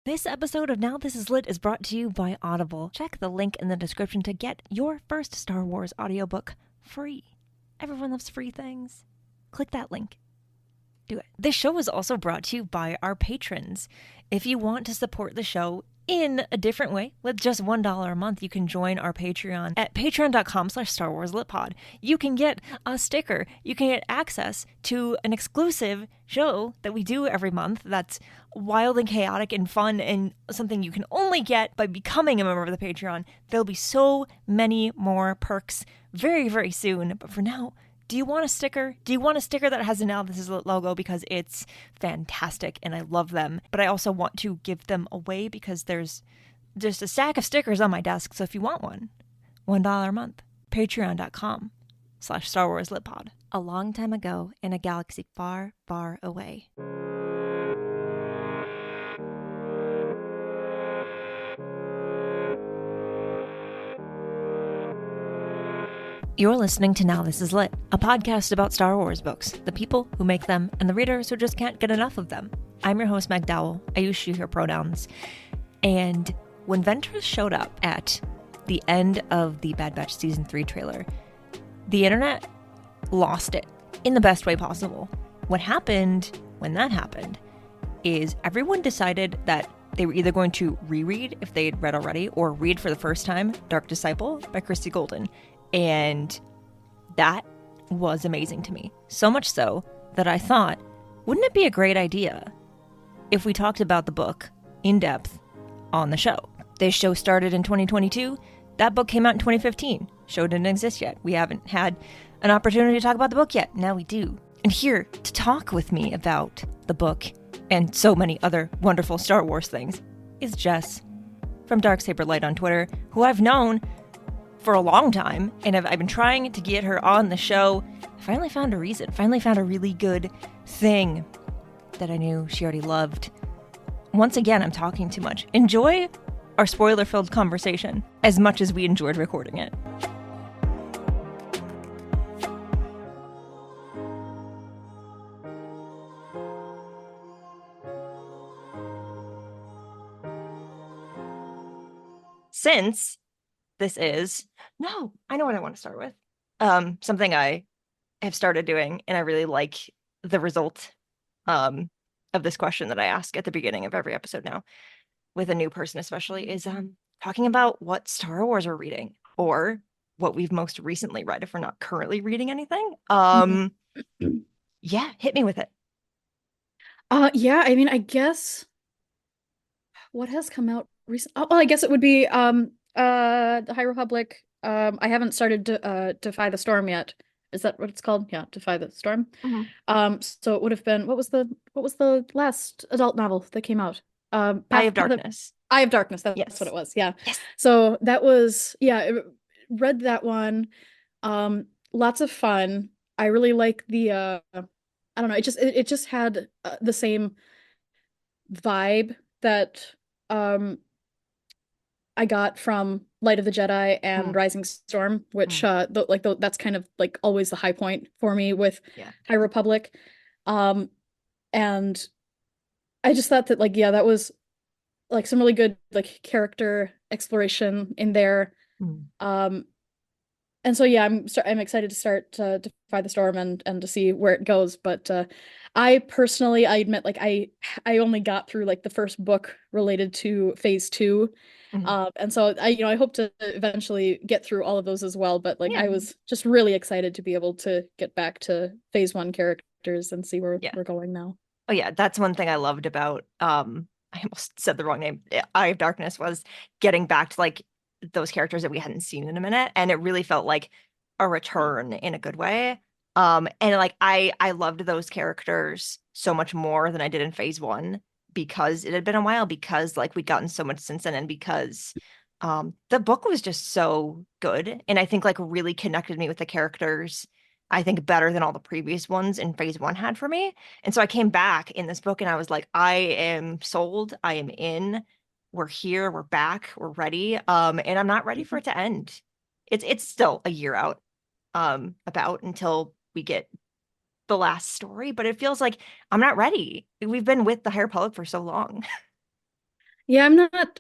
This episode of Now This Is Lit is brought to you by Audible. Check the link in the description to get your first Star Wars audiobook free. Everyone loves free things. Click that link. Do it. This show is also brought to you by our patrons. If you want to support the show in a different way, with just $1 a month, you can join our Patreon at patreon.com/StarWarsLitPod. You can get a sticker. You can get access to an exclusive show that we do every month that's wild and chaotic and fun and something you can only get by becoming a member of the Patreon. There'll be so many more perks very, very soon. But for now, do you want a sticker? Do you want a sticker that has a Now This Is Lit logo? Because it's fantastic and I love them. But I also want to give them away because there's just a stack of stickers on my desk. So if you want one, $1 a month. Patreon.com/StarWarsLitPod. A long time ago in a galaxy far, far away. You're listening to Now This Is Lit, a podcast about Star Wars books, the people who make them, and the readers who just can't get enough of them. I'm your host, Meg Dowell. I use she, her pronouns. And when Ventress showed up at the end of the Bad Batch Season 3 trailer, the internet lost it in the best way possible. What happened when that happened is everyone decided that they were either going to reread, if they had read already, or read for the first time Dark Disciple by Christy Golden. And that was amazing to me. So much so that I thought, wouldn't it be a great idea if we talked about the book in depth on the show? This show started in 2022. That book came out in 2015. Show didn't exist yet. We haven't had an opportunity to talk about the book yet. Now we do. And here to talk with me about the book and so many other wonderful Star Wars things is Jess from Darksaber Light on Twitter, who I've known for a long time, and I've been trying to get her on the show. I finally found a reason, finally found a really good thing that I knew she already loved. Once again, I'm talking too much. Enjoy our spoiler-filled conversation as much as we enjoyed recording it. Since this is, no, I know what I want to start with. Something I have started doing, and I really like the result of this question that I ask at the beginning of every episode now, with a new person especially, is talking about what Star Wars we're reading, or what we've most recently read if we're not currently reading anything. Yeah, hit me with it. Yeah, I mean, I guess what has come out recent? Oh, well, I guess it would be the High Republic. I haven't started to Defy the Storm yet. Is that what it's called? Yeah, Defy the Storm. So it would have been what was the last adult novel that came out? Eye of Darkness. Eye of Darkness. That's Yes. what it was. Yeah. Yes. So that was read that one. Lots of fun. I really like the I don't know. It just had the same vibe that I got from Light of the Jedi and Rising Storm, which that's kind of like always the high point for me with High Republic. And I just thought that that was like some really good like character exploration in there. And so I'm excited to start to Defy the Storm and to see where it goes. But I personally, I admit, like I only got through like the first book related to Phase 2. And so I hope to eventually get through all of those as well. But I was just really excited to be able to get back to Phase 1 characters and see where we're going now. Oh yeah, that's one thing I loved about I almost said the wrong name. Eye of Darkness was getting back to like those characters that we hadn't seen in a minute, and it really felt like a return in a good way. And like I loved those characters so much more than I did in Phase 1 because it had been a while, because like we'd gotten so much since then, and because the book was just so good, and I think like really connected me with the characters, I think, better than all the previous ones in Phase 1 had for me. And so I came back in this book and I was like, I am sold, I am in, we're here, we're back, we're ready. And I'm not ready for it to end. It's still a year out about until we get the last story, but it feels like I'm not ready. We've been with the High Republic for so long. Yeah,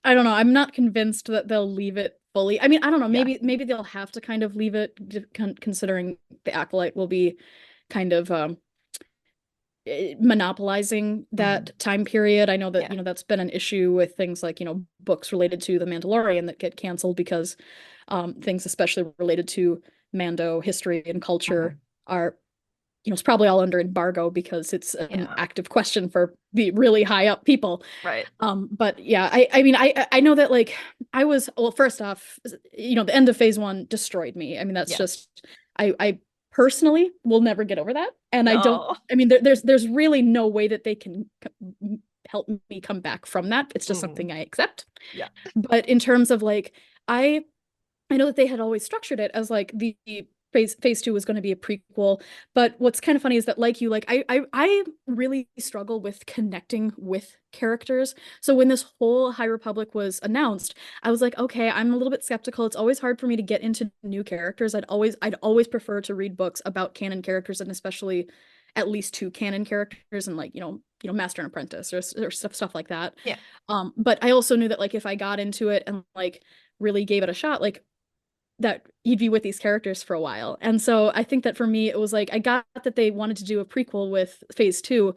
I don't know. I'm not convinced that they'll leave it fully. I mean, I don't know. Yeah. Maybe they'll have to kind of leave it considering the Acolyte will be kind of monopolizing that time period. I know that, Yeah. that's been an issue with things like, books related to The Mandalorian that get canceled because things especially related to Mando history and culture are, it's probably all under embargo because it's an Yeah. active question for the really high up people. Right. But yeah, I mean, I know that like well, first off, the end of phase 1 destroyed me. I mean, that's Yeah. just I personally will never get over that. And No. I mean, there's really no way that they can help me come back from that. It's just something I accept. Yeah. But in terms of like, I know that they had always structured it as like the phase 2 was going to be a prequel, but what's kind of funny is that like you, like I really struggle with connecting with characters. So when this whole High Republic was announced, I was like, okay, I'm a little bit skeptical. It's always hard for me to get into new characters. I'd always prefer to read books about canon characters, and especially at least 2 canon characters, and like, Master and Apprentice or stuff like that. Yeah. But I also knew that like if I got into it and like really gave it a shot, like that you'd be with these characters for a while. And so I think that for me, it was like, I got that they wanted to do a prequel with phase 2.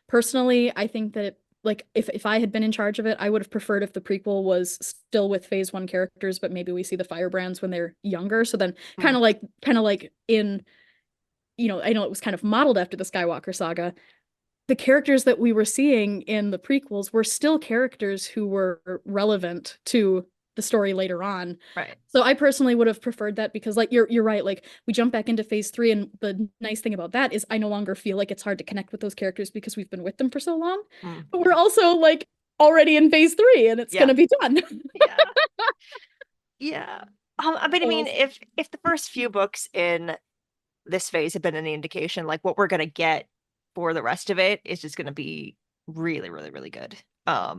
Personally, I think that like if I had been in charge of it, I would have preferred if the prequel was still with phase 1 characters, but maybe we see the Firebrands when they're younger. So then kind of like in, I know it was kind of modeled after the Skywalker saga. The characters that we were seeing in the prequels were still characters who were relevant to the story later on. Right. So I personally would have preferred that because like you're right, like we jump back into phase 3, and the nice thing about that is I no longer feel like it's hard to connect with those characters because we've been with them for so long. But we're also like already in phase 3 and it's gonna be done. Yeah. Yeah. But I mean, if the first few books in this phase have been any indication, like what we're gonna get for the rest of it is just gonna be really, really, really good. I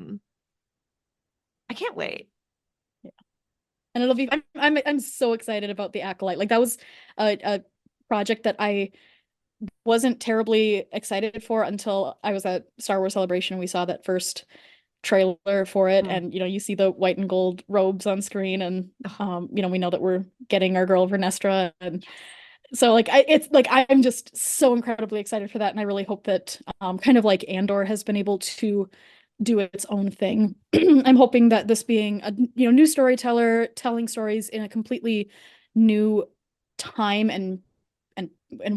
can't wait. Yeah. And it'll be I'm so excited about the Acolyte. Like that was a project that I wasn't terribly excited for until I was at Star Wars Celebration and we saw that first trailer for it, and you see the white and gold robes on screen, and we know that we're getting our girl Vernestra, and so like it's like I'm just so incredibly excited for that, and I really hope that kind of like Andor has been able to do its own thing. I'm hoping that this being a new storyteller telling stories in a completely new time and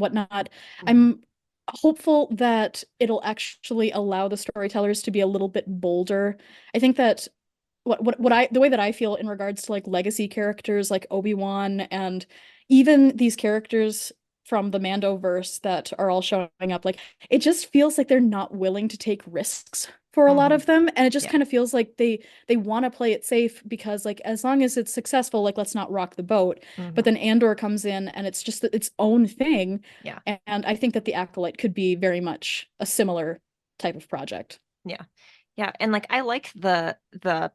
whatnot, I'm hopeful that it'll actually allow the storytellers to be a little bit bolder. I think that the way that I feel in regards to like legacy characters like Obi-Wan and even these characters from the Mandoverse that are all showing up, like it just feels like they're not willing to take risks for a lot of them, and it just kind of feels like they want to play it safe because like as long as it's successful, like let's not rock the boat. But then Andor comes in and it's just its own thing. Yeah. And I think that the Acolyte could be very much a similar type of project. Yeah. Yeah, and like I like the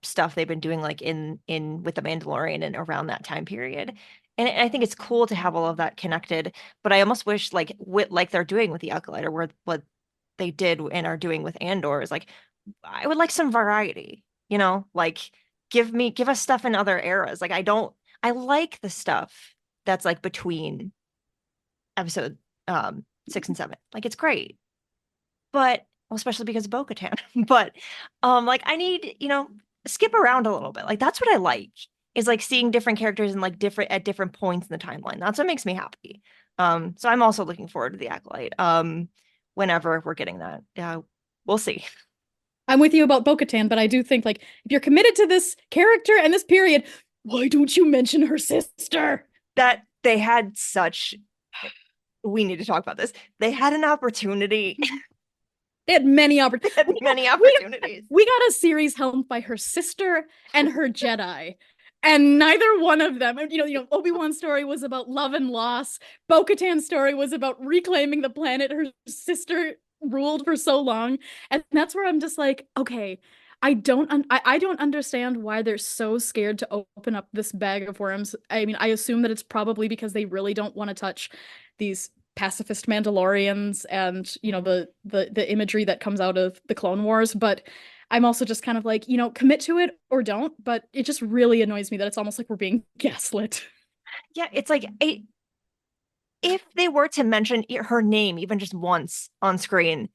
stuff they've been doing like in with the Mandalorian and around that time period. And I think it's cool to have all of that connected, but I almost wish like like they're doing with the Acolyte or what they did and are doing with Andor is like I would like some variety, like give us stuff in other eras. Like I like the stuff that's like between episode 6 and 7. Like it's great. But well, especially because of Bo-Katan. But like I need, skip around a little bit. Like that's what I like is like seeing different characters and like different points in the timeline. That's what makes me happy. So I'm also looking forward to the Acolyte. Whenever we're getting that. We'll see. I'm with you about Bo-Katan, but I do think like if you're committed to this character and this period, why don't you mention her sister? That they had we need to talk about this. They had an opportunity. They had many opportunities. We got a series helmed by her sister and her Jedi. And neither one of them, Obi-Wan's story was about love and loss. Bo-Katan's story was about reclaiming the planet her sister ruled for so long. And that's where I'm just like, okay, I don't understand why they're so scared to open up this bag of worms. I mean, I assume that it's probably because they really don't want to touch these pacifist Mandalorians and the imagery that comes out of the Clone Wars, but I'm also just kind of like, commit to it or don't, but it just really annoys me that it's almost like we're being gaslit. Yeah, it's like if they were to mention her name even just once on screen,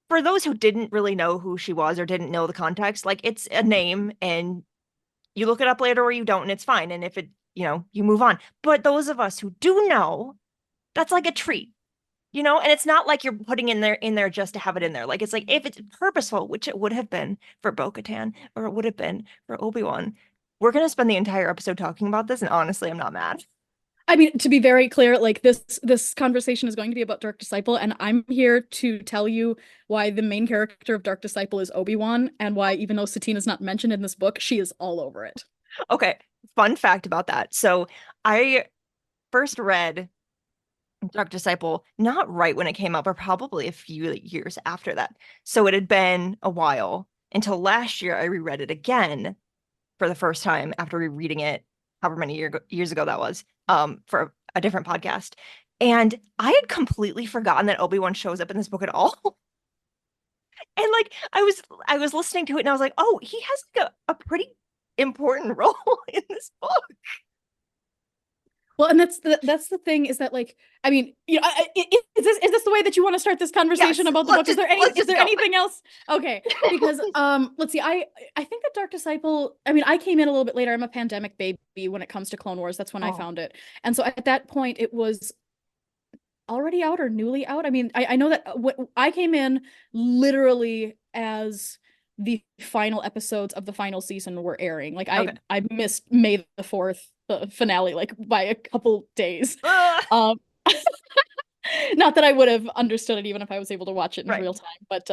for those who didn't really know who she was or didn't know the context, like it's a name and you look it up later or you don't, and it's fine. And if it, you move on. But those of us who do know, that's like a treat, and it's not like you're putting in there just to have it in there. Like it's like if it's purposeful, which it would have been for Bo-Katan or it would have been for Obi-Wan, we're gonna spend the entire episode talking about this, and honestly, I'm not mad. I mean, to be very clear, like this conversation is going to be about Dark Disciple, and I'm here to tell you why the main character of Dark Disciple is Obi-Wan, and why even though Satina's not mentioned in this book, she is all over it. Okay, fun fact about that. So I first read Dark Disciple not right when it came out, but probably a few years after that. So it had been a while until last year I reread it again for the first time after rereading it, however many years ago that was, for a different podcast. And I had completely forgotten that Obi-Wan shows up in this book at all. And like I was listening to it and I was like, oh, he has like a pretty important role in this book. Well, and that's the thing is that like I mean, is this the way that you want to start this conversation Yes, about the book? Is there go. anything else? Okay, because let's see. I think that Dark Disciple. I mean, I came in a little bit later. I'm a pandemic baby when it comes to Clone Wars. That's when I found it, and so at that point, it was already out or newly out. I mean, I know that I came in literally as the final episodes of the final season were airing. Like I missed May the 4th, the finale, like by a couple days. Not that I would have understood it even if I was able to watch it in real time, but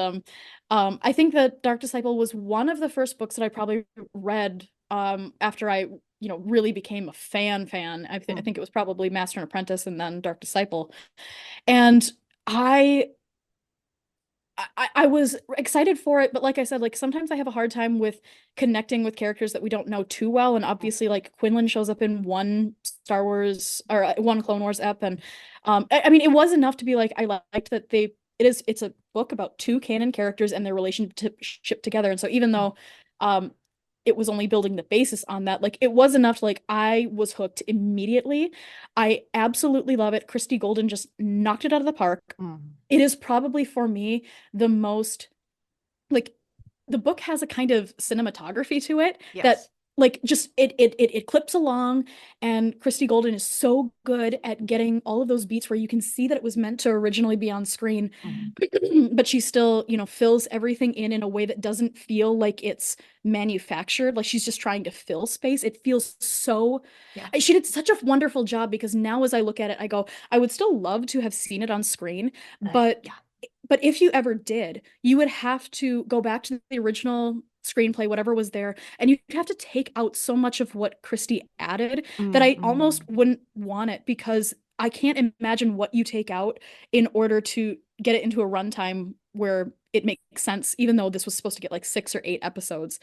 I think that Dark Disciple was one of the first books that I probably read after I really became a fan. I think it was probably Master and Apprentice and then Dark Disciple. And I was excited for it, but like I said, like sometimes I have a hard time with connecting with characters that we don't know too well. And obviously, like Quinlan shows up in one Star Wars or one Clone Wars ep, and I mean, it was enough to be like I liked that it's a book about two canon characters and their relationship together. And so even though it was only building the basis on that, like it was enough to like I was hooked immediately. I absolutely love it. Christy Golden just knocked it out of the park. It is probably for me the most like the book has a kind of cinematography to it that like just it clips along, and Christy Golden is so good at getting all of those beats where you can see that it was meant to originally be on screen, but she still fills everything in a way that doesn't feel like it's manufactured, like she's just trying to fill space. It feels so she did such a wonderful job, because now as I look at it I go, I would still love to have seen it on screen, but if you ever did, you would have to go back to the original screenplay, whatever was there, and you'd have to take out so much of what Christie added that I almost wouldn't want it, because I can't imagine what you take out in order to get it into a runtime where it makes sense, even though this was supposed to get like 6 or 8 episodes.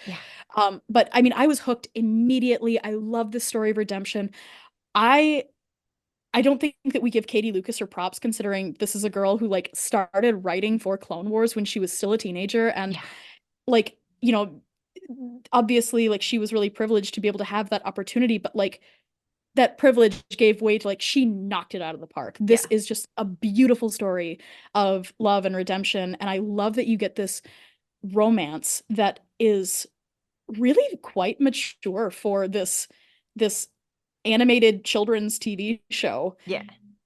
But I mean, I was hooked immediately. I love the story of redemption. I don't think that we give Katie Lucas her props, considering this is a girl who like started writing for Clone Wars when she was still a teenager, and like, obviously like she was really privileged to be able to have that opportunity, but like that privilege gave way to like she knocked it out of the park. This is just a beautiful story of love and redemption, and I love that you get this romance that is really quite mature for this animated children's TV show.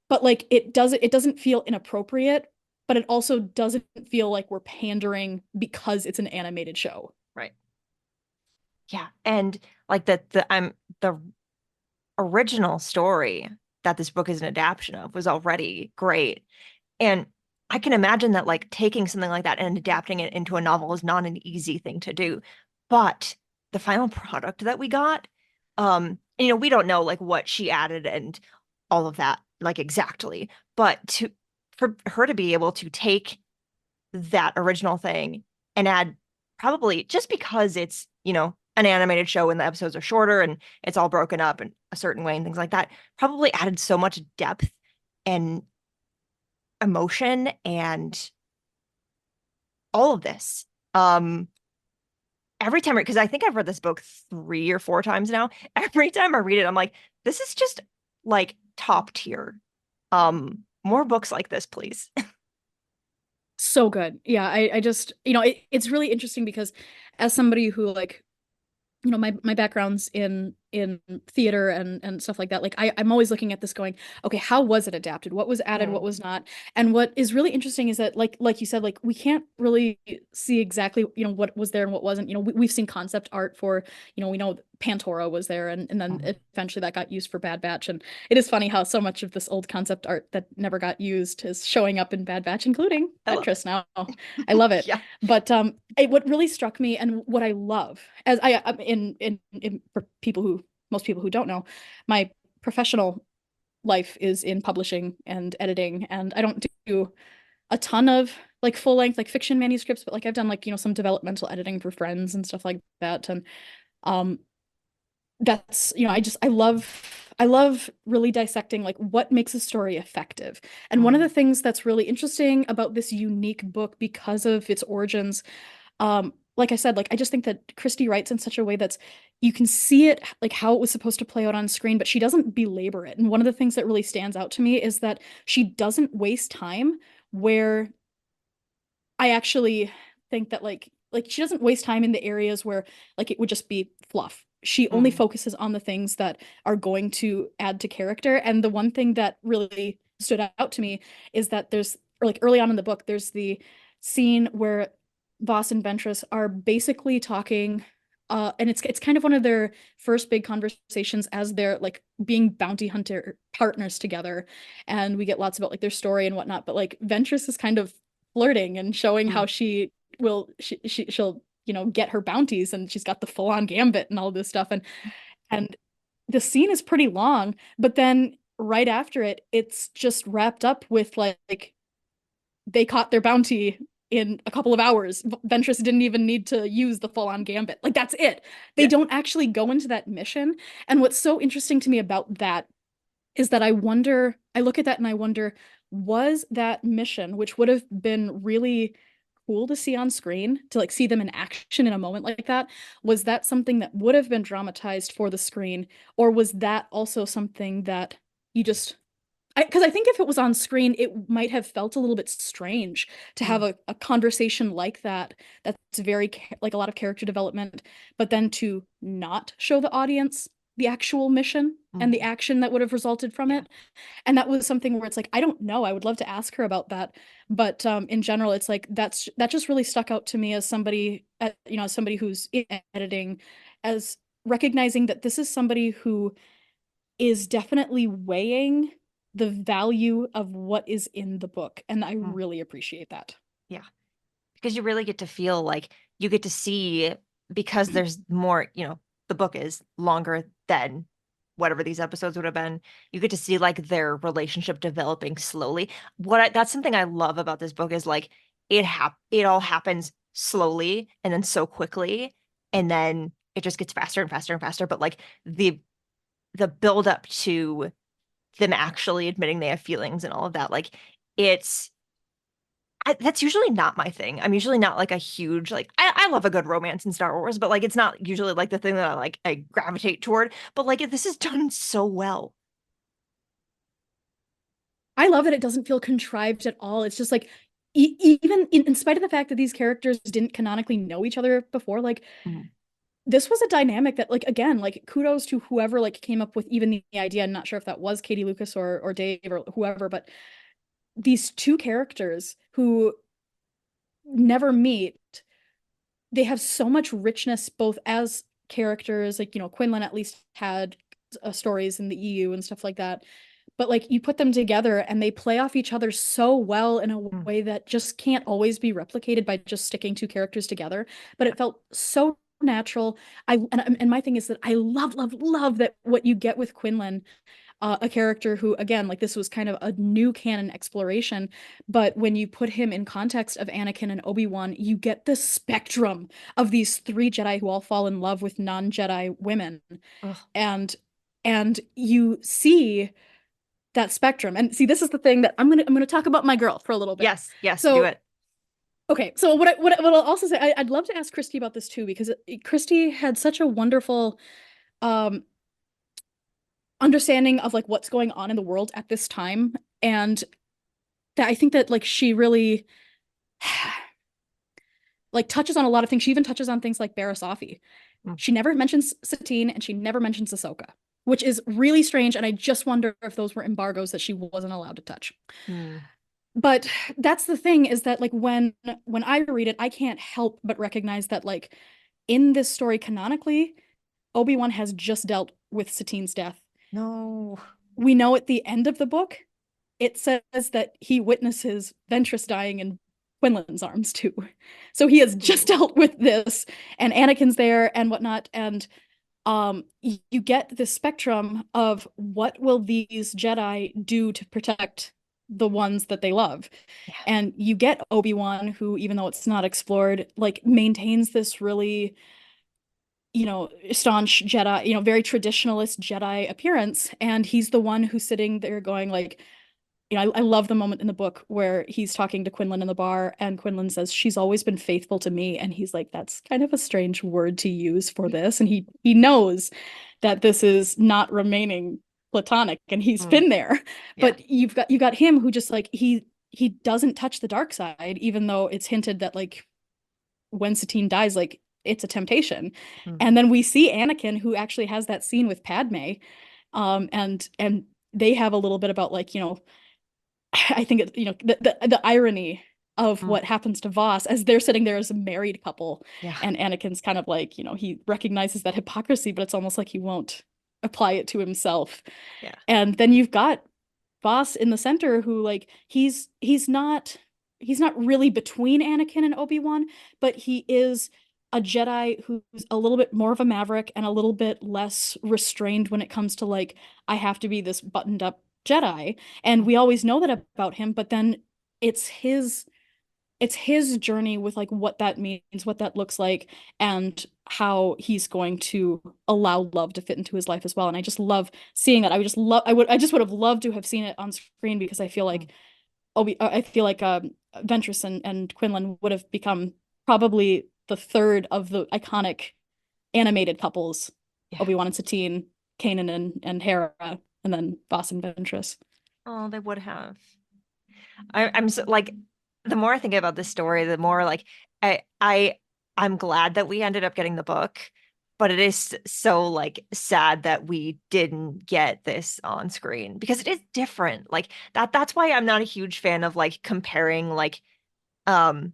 But like it doesn't feel inappropriate, but it also doesn't feel like we're pandering because it's an animated show. And like the original story that this book is an adaptation of was already great. And I can imagine that like taking something like that and adapting it into a novel is not an easy thing to do. But the final product that we got, we don't know like what she added and all of that like exactly, but for her to be able to take that original thing and add, probably just because it's an animated show and the episodes are shorter and it's all broken up in a certain way and things like that, probably added so much depth and emotion and all of this. every time, because I think I've read this book 3 or 4 times now. Every time I read it, I'm like, this is just like top tier. More books like this, please. So good. Yeah, I just, it's really interesting because as somebody who like, my background's in theater and stuff like that. Like I'm always looking at this going, okay, how was it adapted? What was added? What Mm. was not? And what is really interesting is that like you said, like we can't really see exactly, what was there and what wasn't. We've seen concept art for, we know Pantora was there and then Mm. eventually that got used for Bad Batch. And it is funny how so much of this old concept art that never got used is showing up in Bad Batch, including I love Ventress now. I love it. Yeah. But what really struck me and what I love as for people who most people who don't know, my professional life is in publishing and editing, and I don't do a ton of like full length like fiction manuscripts, but like I've done like some developmental editing for friends and stuff like that, and um that's I love really dissecting like what makes a story effective. And one of Mm. the things that's really interesting about this unique book because of its origins, like I said, like I just think that Christie writes in such a way that's you can see it like how it was supposed to play out on screen, but she doesn't belabor it. And one of the things that really stands out to me is that she doesn't waste time where I actually think that like she doesn't waste time in the areas where like it would just be fluff. She only Mm. focuses on the things that are going to add to character. And the one thing that really stood out to me is that there's or like early on in the book, there's the scene where Voss and Ventress are basically talking, and it's kind of one of their first big conversations as they're like being bounty hunter partners together. And we get lots about like their story and whatnot. But like Ventress is kind of flirting and showing how Mm. she'll get her bounties, and she's got the full-on gambit and all this stuff, and the scene is pretty long, but then right after it it's just wrapped up with like they caught their bounty in a couple of hours. Ventress didn't even need to use the full-on gambit. Like that's it. They Yeah. don't actually go into that mission. And what's so interesting to me about that is that I look at that and I wonder, was that mission, which would have been really cool to see on screen, to like see them in action in a moment like that, was that something that would have been dramatized for the screen, or was that also something that you just because I think if it was on screen, it might have felt a little bit strange to have Mm. a conversation like that. That's very like a lot of character development, but then to not show the audience the actual mission and the Mm. action that would have resulted from Yeah. it. And that was something where it's like, I don't know. I would love to ask her about that. But in general, it's like that just really stuck out to me as somebody, as somebody who's in editing, as recognizing that this is somebody who is definitely weighing the value of what is in the book. And I Mm. really appreciate that. Yeah. Because you really get to feel like you get to see, because there's more, the book is longer than whatever these episodes would have been. You get to see like their relationship developing slowly. That's something I love about this book is like it all happens slowly and then so quickly, and then it just gets faster and faster and faster. But like the build up to them actually admitting they have feelings and all of that, like it's that's usually not my thing. I'm usually not like a huge like I love a good romance in Star Wars, but like it's not usually like the thing that I gravitate toward. But like this is done so well. I love that it doesn't feel contrived at all. It's just like even in spite of the fact that these characters didn't canonically know each other before, like Mhm. this was a dynamic that like again, like kudos to whoever like came up with even the idea. I'm not sure if that was Katie Lucas or Dave or whoever, but these two characters who never meet, they have so much richness both as characters. Like, Quinlan at least had stories in the EU and stuff like that. But like you put them together and they play off each other so well in a Mm. way that just can't always be replicated by just sticking two characters together. But it felt so natural. And my thing is that I love, love, love that what you get with Quinlan, a character who, again, like this was kind of a new canon exploration, but when you put him in context of Anakin and Obi-Wan, you get the spectrum of these three Jedi who all fall in love with non-Jedi women, Ugh. and you see that spectrum. And see, this is the thing that I'm gonna talk about my girl for a little bit. Yes, yes, do So it. Okay, so what I'll also say, I'd love to ask Christy about this too, because Christy had such a wonderful um understanding of like what's going on in the world at this time, and that I think that like she really like touches on a lot of things. She even touches on things like Barasafi. Mm. She never mentions Satine and she never mentions Ahsoka, which is really strange, and I just wonder if those were embargoes that she wasn't allowed to touch. Mm. But that's the thing, is that like when I read it, I can't help but recognize that like in this story canonically, Obi-Wan has just dealt with Satine's death. No. We know at the end of the book, it says that he witnesses Ventress dying in Quinlan's arms too. So he has just Ooh. dealt with this, and Anakin's there and whatnot, and you get the spectrum of what will these Jedi do to protect the ones that they love. Yeah. And you get Obi-Wan, who, even though it's not explored, like maintains this really, staunch Jedi, very traditionalist Jedi appearance. And he's the one who's sitting there going like, I love the moment in the book where he's talking to Quinlan in the bar, and Quinlan says, "She's always been faithful to me." And he's like, "That's kind of a strange word to use for this." And he knows that this is not remaining platonic, and he's Mm. been there. Yeah. But you got him who just like he doesn't touch the dark side, even though it's hinted that like when Satine dies, like it's a temptation. Mm. And then we see Anakin, who actually has that scene with Padme, and they have a little bit about like, I think it, the irony of Mm. what happens to Voss as they're sitting there as a married couple, Yeah. and Anakin's kind of like, he recognizes that hypocrisy, but it's almost like he won't apply it to himself. Yeah. And then you've got Voss in the center, who like he's not really between Anakin and Obi-Wan, but he is a Jedi who's a little bit more of a maverick and a little bit less restrained when it comes to like, I have to be this buttoned up Jedi. And Mm. we always know that about him, but then it's his journey with like what that means, what that looks like, and how he's going to allow love to fit into his life as well. And I just love seeing that. I just would have loved to have seen it on screen, because I feel Mm. like Ventress and Quinlan would have become probably the third of the iconic animated couples: Yeah. Obi-Wan and Satine, Kanan and Hera, and then Voss and Ventress. Oh, they would have. I'm so like, the more I think about this story, the more like I I I'm glad that we ended up getting the book, but it is so like sad that we didn't get this on screen because it is different. Like that's why I'm not a huge fan of like comparing like um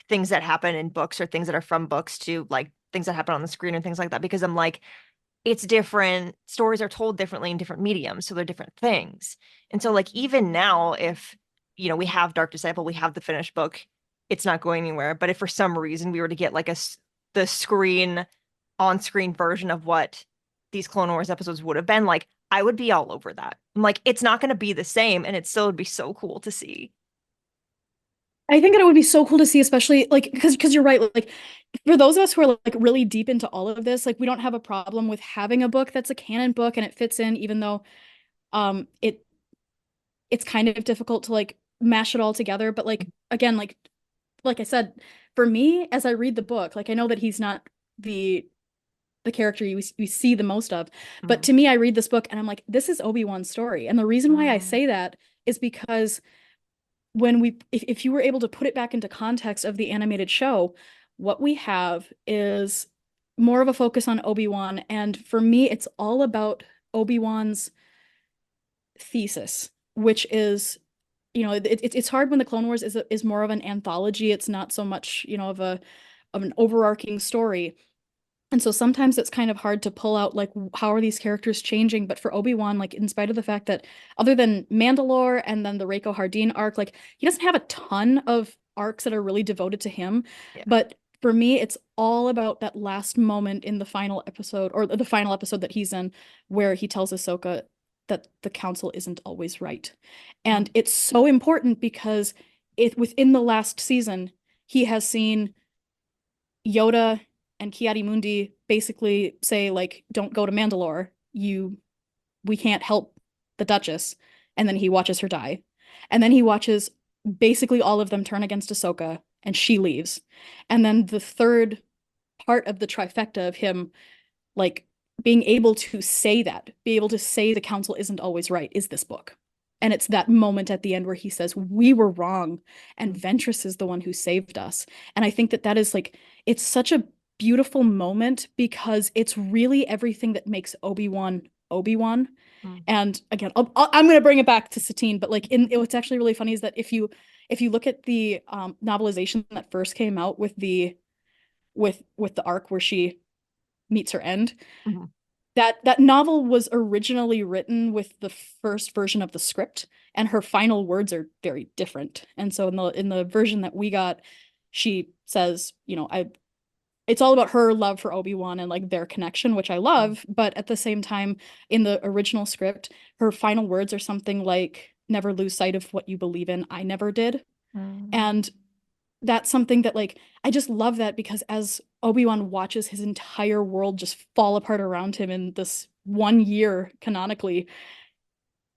things that happen in books or things that are from books to like things that happen on the screen and things like that, because I'm like, it's different. Stories are told differently in different mediums, so they're different things. And so, like, even now, if we have Dark Disciple, we have the finished book, it's not going anywhere. But if for some reason we were to get like the screen on screen version of what these Clone Wars episodes would have been, like, I would be all over that. I'm like, it's not going to be the same, and it still would be so cool to see. I think that it would be so cool to see, especially like because you're right. Like for those of us who are like really deep into all of this, like we don't have a problem with having a book that's a canon book and it fits in, even though it's kind of difficult to like mash it all together. But like again, like I said, for me, as I read the book, like I know that he's not the character we see the most of, but Mm. to me, I read this book and I'm like, this is Obi-Wan's story. And the reason why I Mm. say that is because if you were able to put it back into context of the animated show, what we have is more of a focus on Obi-Wan. And for me, it's all about Obi-Wan's thesis, which is, it's hard when the Clone Wars is more of an anthology. It's not so much, of an overarching story. And so sometimes it's kind of hard to pull out like how are these characters changing? But for Obi-Wan, like in spite of the fact that other than Mandalore and then the Reiko Hardin arc, like he doesn't have a ton of arcs that are really devoted to him. Yeah. But for me, it's all about that last moment in the final episode, or the final episode that he's in, where he tells Ahsoka that the council isn't always right. And Mm. it's so important because within the last season, he has seen Yoda and Ki-Adi-Mundi basically say like, don't go to Mandalore. We can't help the Duchess. And then he watches her die. And then he watches basically all of them turn against Ahsoka. and she leaves. And then the third part of the trifecta of him like being able to say that, be able to say the council isn't always right, is this book. And it's that moment at the end where he says, we were wrong, and Ventress is the one who saved us. And I think that that is like, it's such a beautiful moment because it's really everything that makes Obi-Wan Obi-Wan. And again, I'm going to bring it back to Satine, but like what's actually really funny is that if you look at the novelization that first came out with the arc where she meets her end, that novel was originally written with the first version of the script, and her final words are very different. And so in the version that we got, she says, it's all about her love for Obi-Wan and like their connection, which I love, but at the same time, in the original script, her final words are something like, never lose sight of what you believe in. I never did. And that's something that like I just love that, because as Obi-Wan watches his entire world just fall apart around him in this 1 year canonically,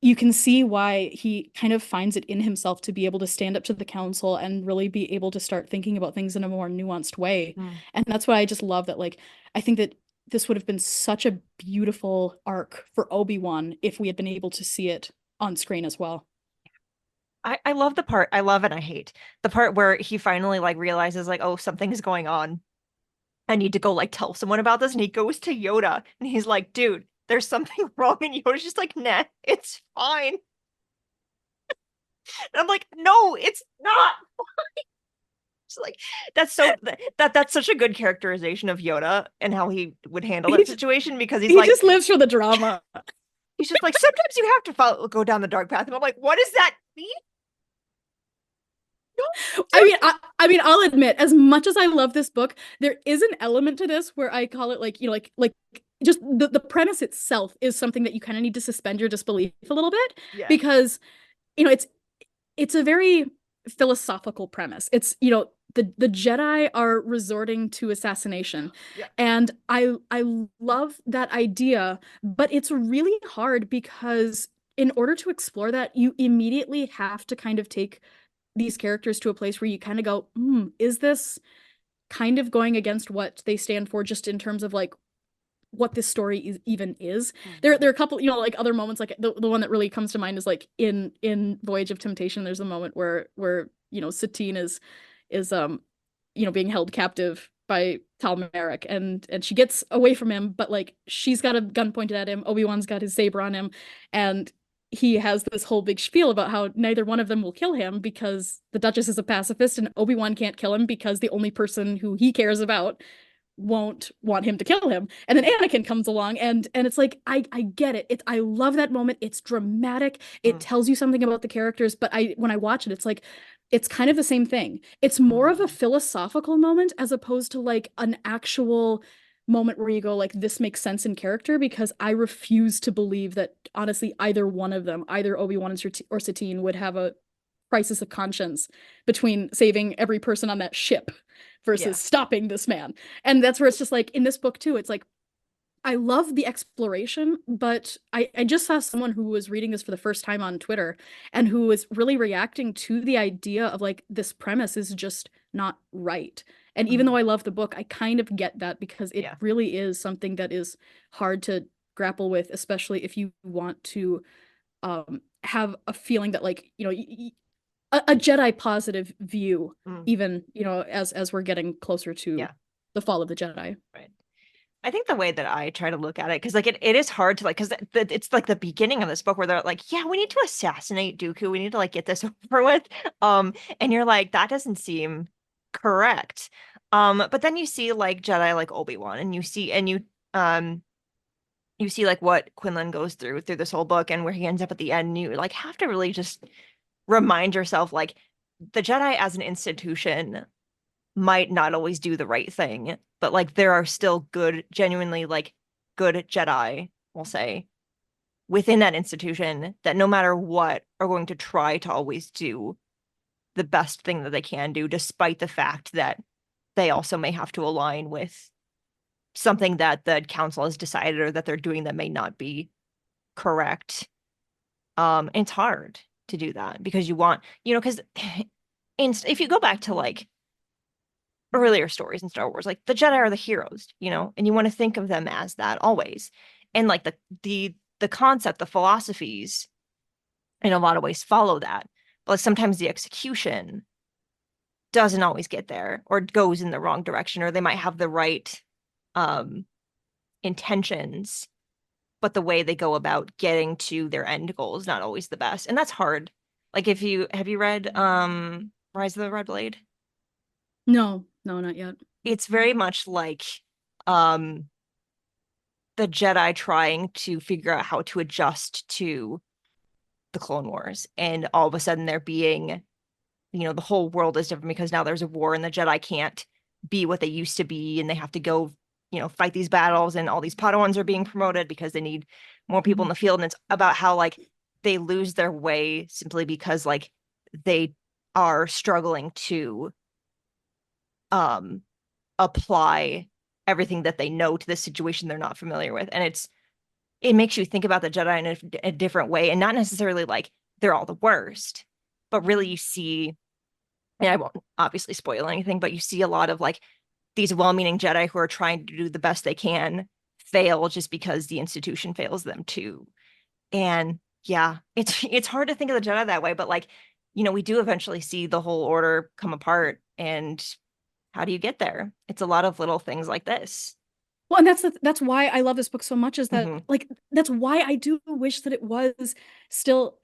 you can see why he kind of finds it in himself to be able to stand up to the council and really be able to start thinking about things in a more nuanced way. And that's why I just love that. Like, I think that this would have been such a beautiful arc for Obi-Wan if we had been able to see it on screen as well. I love the part, I love and I hate the part where he finally like realizes like, oh, something's going on. I need to go like tell someone about this. And he goes to Yoda and he's like, dude, there's something wrong. And Yoda's just like, nah, it's fine. And I'm like, no, it's not fine. It's like, that's such a good characterization of Yoda and how he would handle that situation, because he just lives for the drama. He's just like, sometimes you have to go down the dark path. And I'm like, what does that mean? I mean, I'll admit, as much as I love this book, there is an element to this where I call it like, like just the premise itself is something that you kind of need to suspend your disbelief a little bit, because, it's a very philosophical premise. It's, the Jedi are resorting to assassination. And I love that idea, but it's really hard because in order to explore that, you immediately have to kind of take these characters to a place where you kind of go, is this kind of going against what they stand for, just in terms of like what this story even is. There are a couple, like other moments, like the one that really comes to mind is like in Voyage of Temptation, there's a moment where Satine is being held captive by Tal Merrick, and she gets away from him, but like she's got a gun pointed at him, Obi-Wan's got his saber on him, and he has this whole big spiel about how neither one of them will kill him because the Duchess is a pacifist, and Obi-Wan can't kill him because the only person who he cares about won't want him to kill him. And then Anakin comes along, and it's like, I get it. I love that moment. It's dramatic. It tells you something about the characters, but when I watch it, it's like, it's kind of the same thing. It's more of a philosophical moment as opposed to like an actual moment where you go like, this makes sense in character, because I refuse to believe that honestly either one of them, either Obi-Wan or Satine, would have a crisis of conscience between saving every person on that ship versus stopping this man. And that's where it's just like, in this book too, it's like, I love the exploration, but I just saw someone who was reading this for the first time on Twitter and who was really reacting to the idea of like, this premise is just not right. And even though I love the book, I kind of get that, because it really is something that is hard to grapple with, especially if you want to have a feeling that like, a Jedi positive view, even, as we're getting closer to the fall of the Jedi. Right. I think the way that I try to look at it, because like it is hard to like, because it's like the beginning of this book where they're like, yeah, we need to assassinate Dooku, we need to like get this over with, and you're like, that doesn't seem correct, but then you see like Jedi like Obi-Wan, and you see like what Quinlan goes through this whole book, and where he ends up at the end, and you like have to really just remind yourself like, the Jedi as an institution might not always do the right thing, but like there are still genuinely like good Jedi, we'll say, within that institution, that no matter what are going to try to always do the best thing that they can do, despite the fact that they also may have to align with something that the council has decided or that they're doing that may not be correct. It's hard to do that because you want, because if you go back to like earlier stories in Star Wars. Like the Jedi are the heroes, you know, and you want to think of them as that always. And like the concept, the philosophies in a lot of ways follow that. But sometimes the execution doesn't always get there or goes in the wrong direction, or they might have the right um intentions, but the way they go about getting to their end goal is not always the best. And that's hard. Like if you have you read Rise of the Red Blade? No, no, not yet. It's very much like um the Jedi trying to figure out how to adjust to the Clone Wars, and all of a sudden there being, you know, the whole world is different because now there's a war and the Jedi can't be what they used to be, and they have to go, you know, fight these battles, and all these Padawans are being promoted because they need more people in the field. And it's about how like they lose their way simply because like they are struggling to apply everything that they know to this situation they're not familiar with. And it makes you think about the Jedi in a different way, and not necessarily like they're all the worst, but really you see, and I won't obviously spoil anything, but you see a lot of like these well-meaning Jedi who are trying to do the best they can fail just because the institution fails them too. And yeah, it's hard to think of the Jedi that way, but like, you know, we do eventually see the whole order come apart, and how do you get there? It's a lot of little things like this. Well, and that's why I love this book so much, is that Mm-hmm. like that's why I do wish that it was still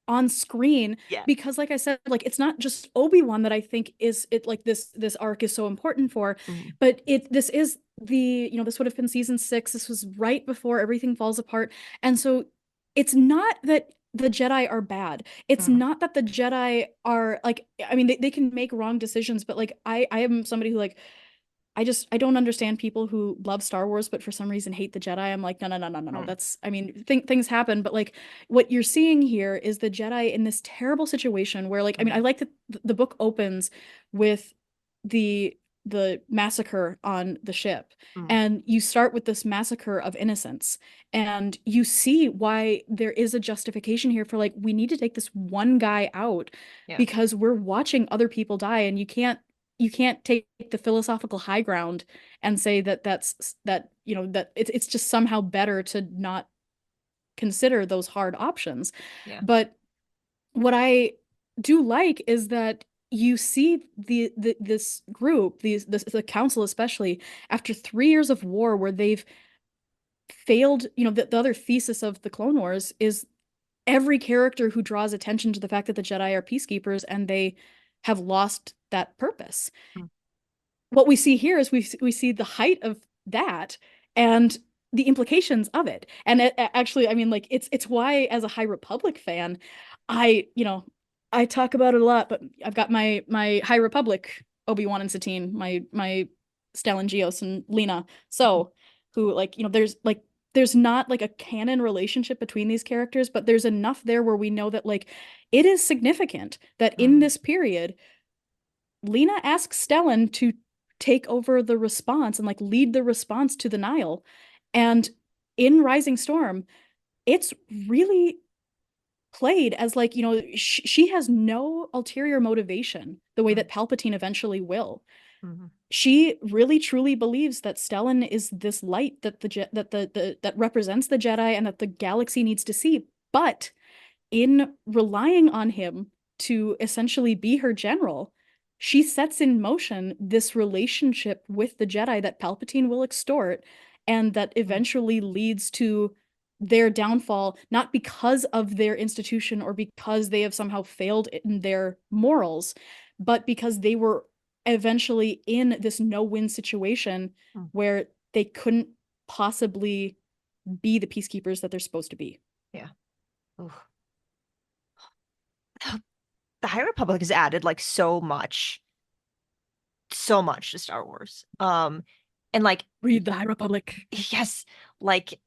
on screen, Yeah. because like I said, like it's not just Obi-Wan that I think is it like this arc is so important for, Mm-hmm. but this is the, you know, this would have been season 6. This was right before everything falls apart. And so it's not that the Jedi are bad. It's Mm-hmm. not that the Jedi are like, I mean, they can make wrong decisions, but like I am somebody who like I don't understand people who love Star Wars but for some reason hate the Jedi. I'm like, no, no, no, no, no, no. Mm-hmm. That's, I mean, things happen, but like what you're seeing here is the Jedi in this terrible situation where like, I mean, I like that the book opens with the the massacre on the ship, Mm-hmm. and you start with this massacre of innocents, and you see why there is a justification here for like we need to take this one guy out Yeah. because we're watching other people die, and you can't take the philosophical high ground and say that that you know that it's just somehow better to not consider those hard options. Yeah. But what I do like is that you see this group, the council especially, after 3 years of war where they've failed. You know, the other thesis of the Clone Wars is every character who draws attention to the fact that the Jedi are peacekeepers and they have lost that purpose. Mm-hmm. What we see here is we see the height of that and the implications of it. And actually, I mean, like it's why as a High Republic fan, I talk about it a lot, but I've got my High Republic Obi-Wan and Satine, my Stellan Gios and Lena. So who like, you know, there's not like a canon relationship between these characters, but there's enough there where we know that like it is significant that in Mm-hmm. this period Lena asks Stellan to take over the response and like lead the response to the Nile. And in Rising Storm, it's really played as like, you know, she has no ulterior motivation the way that Palpatine eventually will. Mm-hmm. She really truly believes that Stellan is this light that that represents the Jedi and that the galaxy needs to see. But in relying on him to essentially be her general, she sets in motion this relationship with the Jedi that Palpatine will extort and that eventually leads to their downfall, not because of their institution or because they have somehow failed in their morals, but because they were eventually in this no-win situation Mm-hmm. where they couldn't possibly be the peacekeepers that they're supposed to be. Yeah. Oof. The High Republic has added like so much to Star Wars. And like, Read the High Republic. yes, like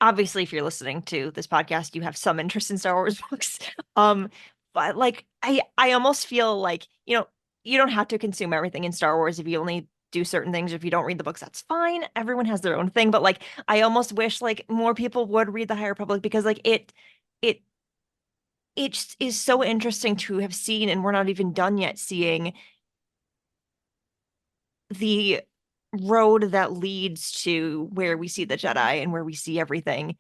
obviously if you're listening to this podcast, you have some interest in Star Wars books. But like I almost feel like, you know, you don't have to consume everything in Star Wars if you only do certain things. If you don't read the books, that's fine. Everyone has their own thing. But like I almost wish like more people would read the High Republic, because like it it is so interesting to have seen, and we're not even done yet seeing the road that leads to where we see the Jedi and where we see everything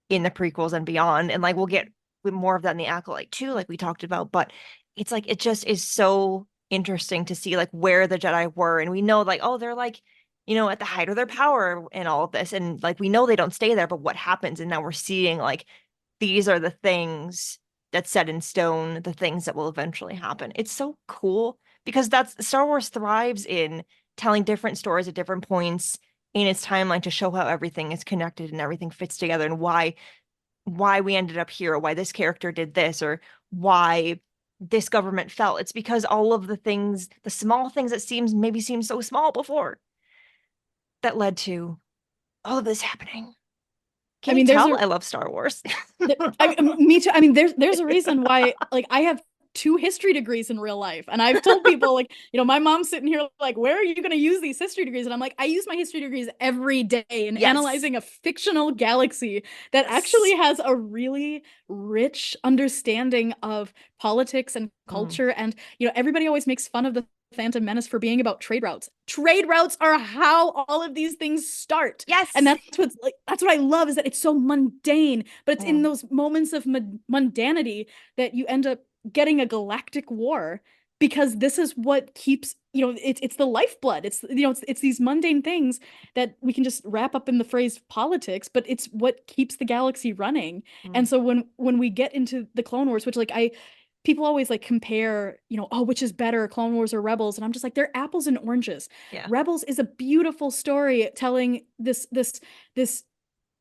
in the prequels and beyond. And like we'll get more of that in the Acolyte too, like we talked about. But it's like it just is so interesting to see like where the Jedi were. And we know like, oh, they're like, at the height of their power and all of this. And like we know they don't stay there, but what happens? And now we're seeing like these are the things that's set in stone, the things that will eventually happen. It's so cool because that's Star Wars thrives in telling different stories at different points in its timeline to show how everything is connected and everything fits together and why we ended up here, or why this character did this, or why this government fell. It's because all of the things, the small things that seem so small before, that led to all of this happening. Can you tell I love Star Wars? Me too. I mean, there's a reason why, like, I have 2 history degrees in real life. And I've told people, like, my mom's sitting here like, where are you going to use these history degrees? And I'm like, I use my history degrees every day in analyzing a fictional galaxy that actually has a really rich understanding of politics and culture. And, everybody always makes fun of the Phantom Menace for being about trade routes. Trade routes are how all of these things start. Yes. And that's what I love, is that it's so mundane, but it's in those moments of mundanity that you end up getting a galactic war, because this is what keeps, it's the lifeblood. It's, it's these mundane things that we can just wrap up in the phrase politics, but it's what keeps the galaxy running. And so when we get into the Clone Wars, which people always like compare, oh, which is better, Clone Wars or Rebels? And I'm just like, they're apples and oranges. Yeah. Rebels is a beautiful story telling this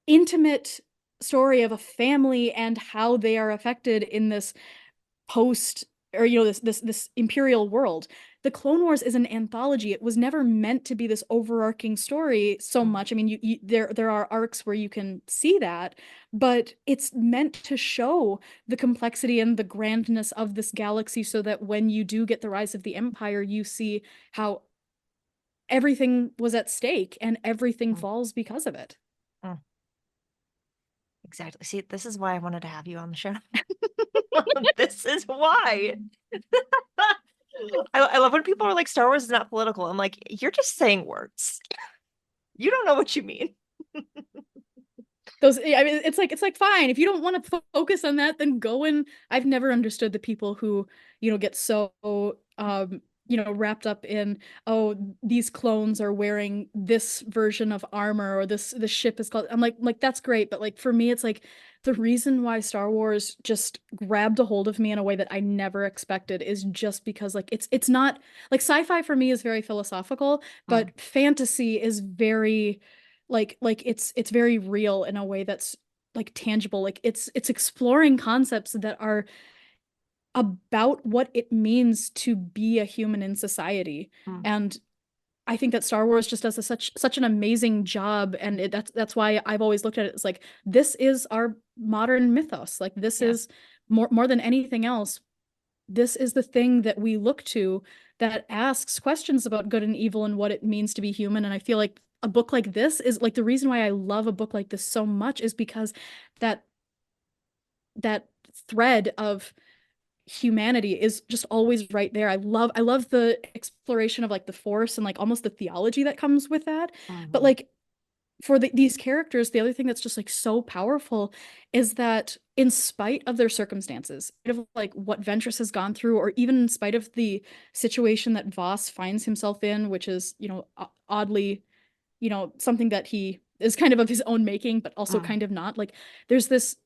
intimate story of a family and how they are affected in this post, or this imperial world. The Clone Wars is an anthology. It was never meant to be this overarching story so much. I mean, there are arcs where you can see that, but it's meant to show the complexity and the grandness of this galaxy, so that when you do get the rise of the Empire, you see how everything was at stake and everything falls because of it. Exactly. See, this is why I wanted to have you on the show. This is why. I love when people are like, Star Wars is not political. I'm like, you're just saying words. You don't know what you mean. I mean, it's like fine, if you don't want to focus on that, then go. And I've never understood the people who get so wrapped up in, oh, these clones are wearing this version of armor, or this ship is called. I'm like that's great, but like for me, it's like the reason why Star Wars just grabbed a hold of me in a way that I never expected is just because like it's not like sci-fi for me is very philosophical, but fantasy is very like it's very real in a way that's like tangible. Like it's exploring concepts that are about what it means to be a human in society. And I think that Star Wars just does such an amazing job, and that's why I've always looked at it as like, this is our modern mythos. Like this is more than anything else, this is the thing that we look to that asks questions about good and evil and what it means to be human. And I feel like a book like this is like, the reason why I love a book like this so much is because that thread of humanity is just always right there. I love the exploration of like the Force and like almost the theology that comes with that. But like for these characters, the other thing that's just like so powerful is that in spite of their circumstances, of like what Ventress has gone through, or even in spite of the situation that Voss finds himself in, which is, oddly, something that he is kind of his own making, but also kind of not. Like there's this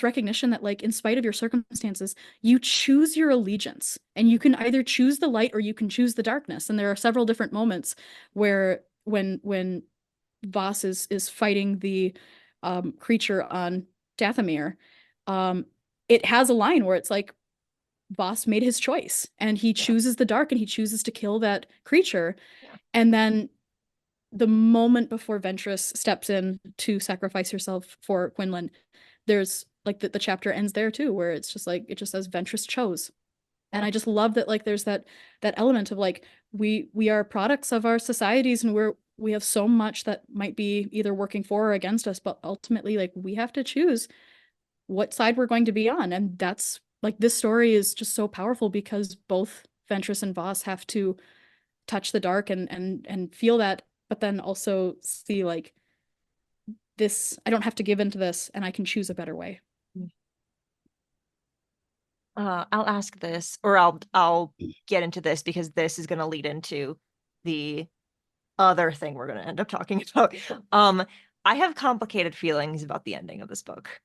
recognition that like in spite of your circumstances, you choose your allegiance, and you can either choose the light or you can choose the darkness. And there are several different moments where when Voss is fighting the creature on Dathomir, it has a line where it's like Voss made his choice and he chooses the dark and he chooses to kill that creature. And then the moment before Ventress steps in to sacrifice herself for Quinlan, there's like the chapter ends there too, where it's just like, it just says Ventress chose. And I just love that like there's that element of like we are products of our societies, and we have so much that might be either working for or against us, but ultimately like we have to choose what side we're going to be on. And that's like, this story is just so powerful because both Ventress and Voss have to touch the dark and feel that, but then also see like this, I don't have to give into this and I can choose a better way. I'll ask this, or I'll get into this because this is going to lead into the other thing we're going to end up talking about. I have complicated feelings about the ending of this book.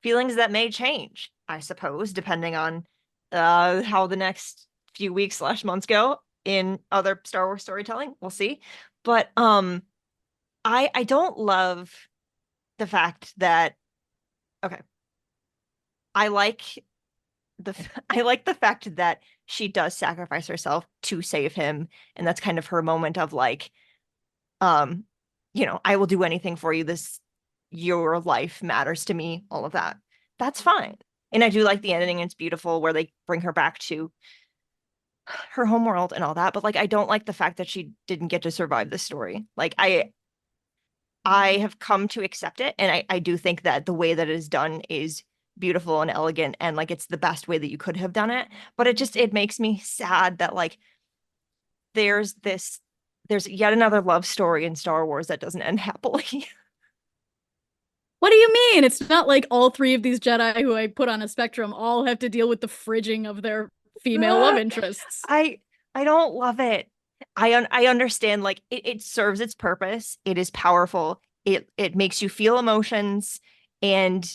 Feelings that may change, I suppose, depending on how the next few weeks / months go in other Star Wars storytelling. We'll see. But I don't love the fact that, okay, I like I like the fact that she does sacrifice herself to save him, and that's kind of her moment of like, I will do anything for you. Your life matters to me, all of that. That's fine. And I do like the ending, and it's beautiful where they bring her back to her homeworld and all that. But like, I don't like the fact that she didn't get to survive this story. Like, I have come to accept it, and I do think that the way that it is done is beautiful and elegant, and like it's the best way that you could have done it. But it makes me sad that like there's yet another love story in Star Wars that doesn't end happily. What do you mean? It's not like all three of these Jedi who I put on a spectrum all have to deal with the fridging of their female love interests. I don't love it. I understand like it serves its purpose. It is powerful. It makes you feel emotions, and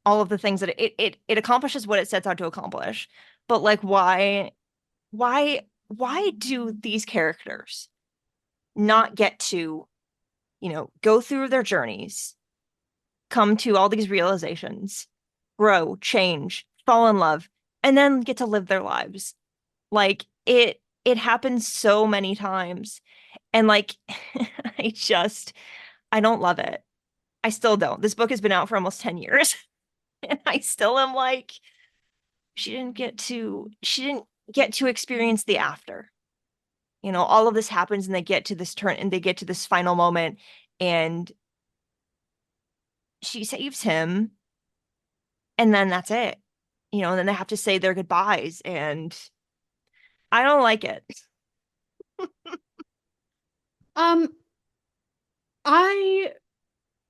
all of the things that it accomplishes what it sets out to accomplish. But like, why do these characters not get to go through their journeys, come to all these realizations, grow, change, fall in love, and then get to live their lives? Like it happens so many times, and like I don't love it. I still don't. This book has been out for almost 10 years, and I still am like, she didn't get to experience the after. All of this happens, and they get to this turn, and they get to this final moment, and she saves him, and then that's it. And then they have to say their goodbyes, and I don't like it.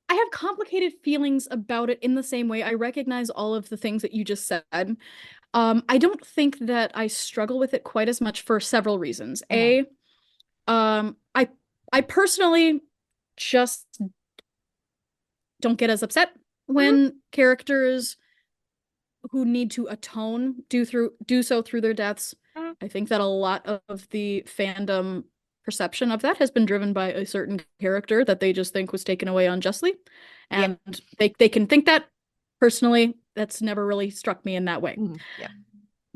I have complicated feelings about it in the same way. I recognize all of the things that you just said. I don't think that I struggle with it quite as much for several reasons. I personally just don't get as upset when characters who need to atone do so through their deaths. I think that a lot of the fandom perception of that has been driven by a certain character that they just think was taken away unjustly, and they can think that. Personally, that's never really struck me in that way. Yeah.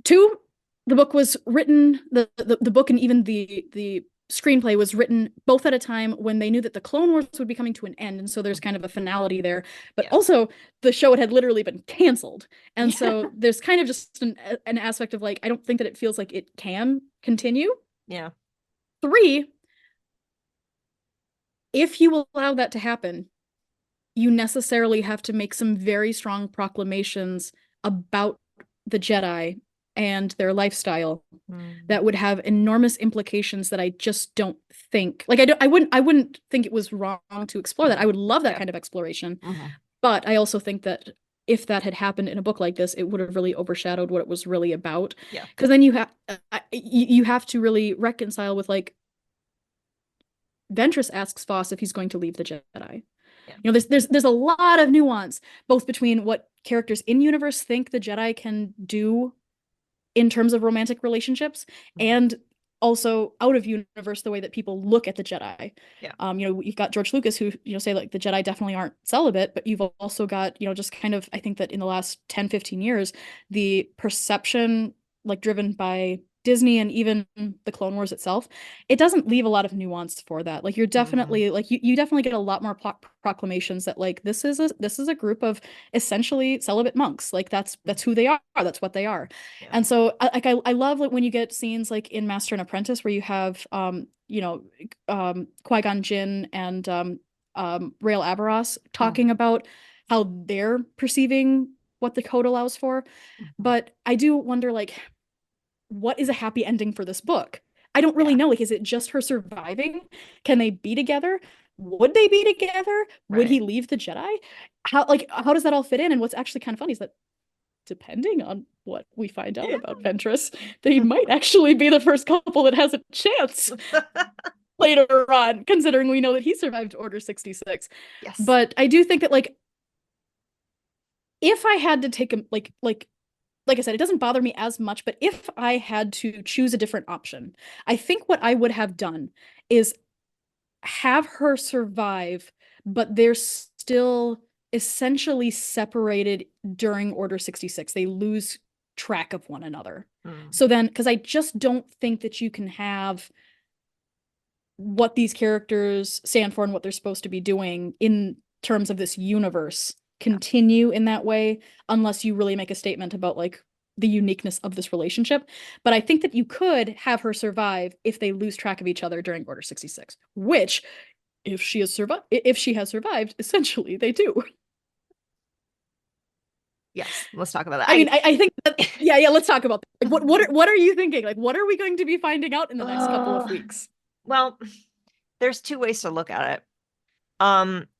Two, the book was written, the book and even the screenplay was written both at a time when they knew that the Clone Wars would be coming to an end, and so there's kind of a finality there. But also, the show had literally been canceled, and so there's kind of just an aspect of like, I don't think that it feels like it can continue. Yeah. Three, if you allow that to happen, you necessarily have to make some very strong proclamations about the Jedi and their lifestyle that would have enormous implications that I just don't think, like, I wouldn't think it was wrong to explore that. I would love that kind of exploration. But I also think that if that had happened in a book like this, it would have really overshadowed what it was really about. Yeah. Because then you have to really reconcile with, like, Ventress asks Voss if he's going to leave the Jedi. Yeah. There's a lot of nuance, both between what characters in universe think the Jedi can do in terms of romantic relationships, and also out of universe, the way that people look at the Jedi. Yeah. You've got George Lucas who, say like the Jedi definitely aren't celibate, but you've also got, just kind of, I think that in the last 10, 15 years, the perception, like driven by Disney and even the Clone Wars itself, it doesn't leave a lot of nuance for that. Like, you're definitely like you definitely get a lot more proclamations that like this is a group of essentially celibate monks. Like that's who they are. That's what they are. Yeah. And so I love like when you get scenes like in Master and Apprentice where you have Qui-Gon Jinn and Rael Aberros talking about how they're perceiving what the code allows for. But I do wonder, like, what is a happy ending for this book? I don't really know. Like, is it just her surviving? Can they be together? Would they be together? Would he leave the Jedi? How does that all fit in? And what's actually kind of funny is that depending on what we find out about Ventress, they might actually be the first couple that has a chance later on, considering we know that he survived Order 66. Yes. But I do think that, like, if I had to take a like I said, it doesn't bother me as much, but if I had to choose a different option, I think what I would have done is have her survive, but they're still essentially separated during Order 66. They lose track of one another. So then, because I just don't think that you can have what these characters stand for and what they're supposed to be doing in terms of this universe continue in that way, unless you really make a statement about like the uniqueness of this relationship. But I think that you could have her survive if they lose track of each other during Order 66, which if she has survived, essentially they do. Yes, let's talk about that. I mean, I think that, yeah, let's talk about that. Like, what are you thinking? Like, what are we going to be finding out in the next couple of weeks? Well, there's two ways to look at it.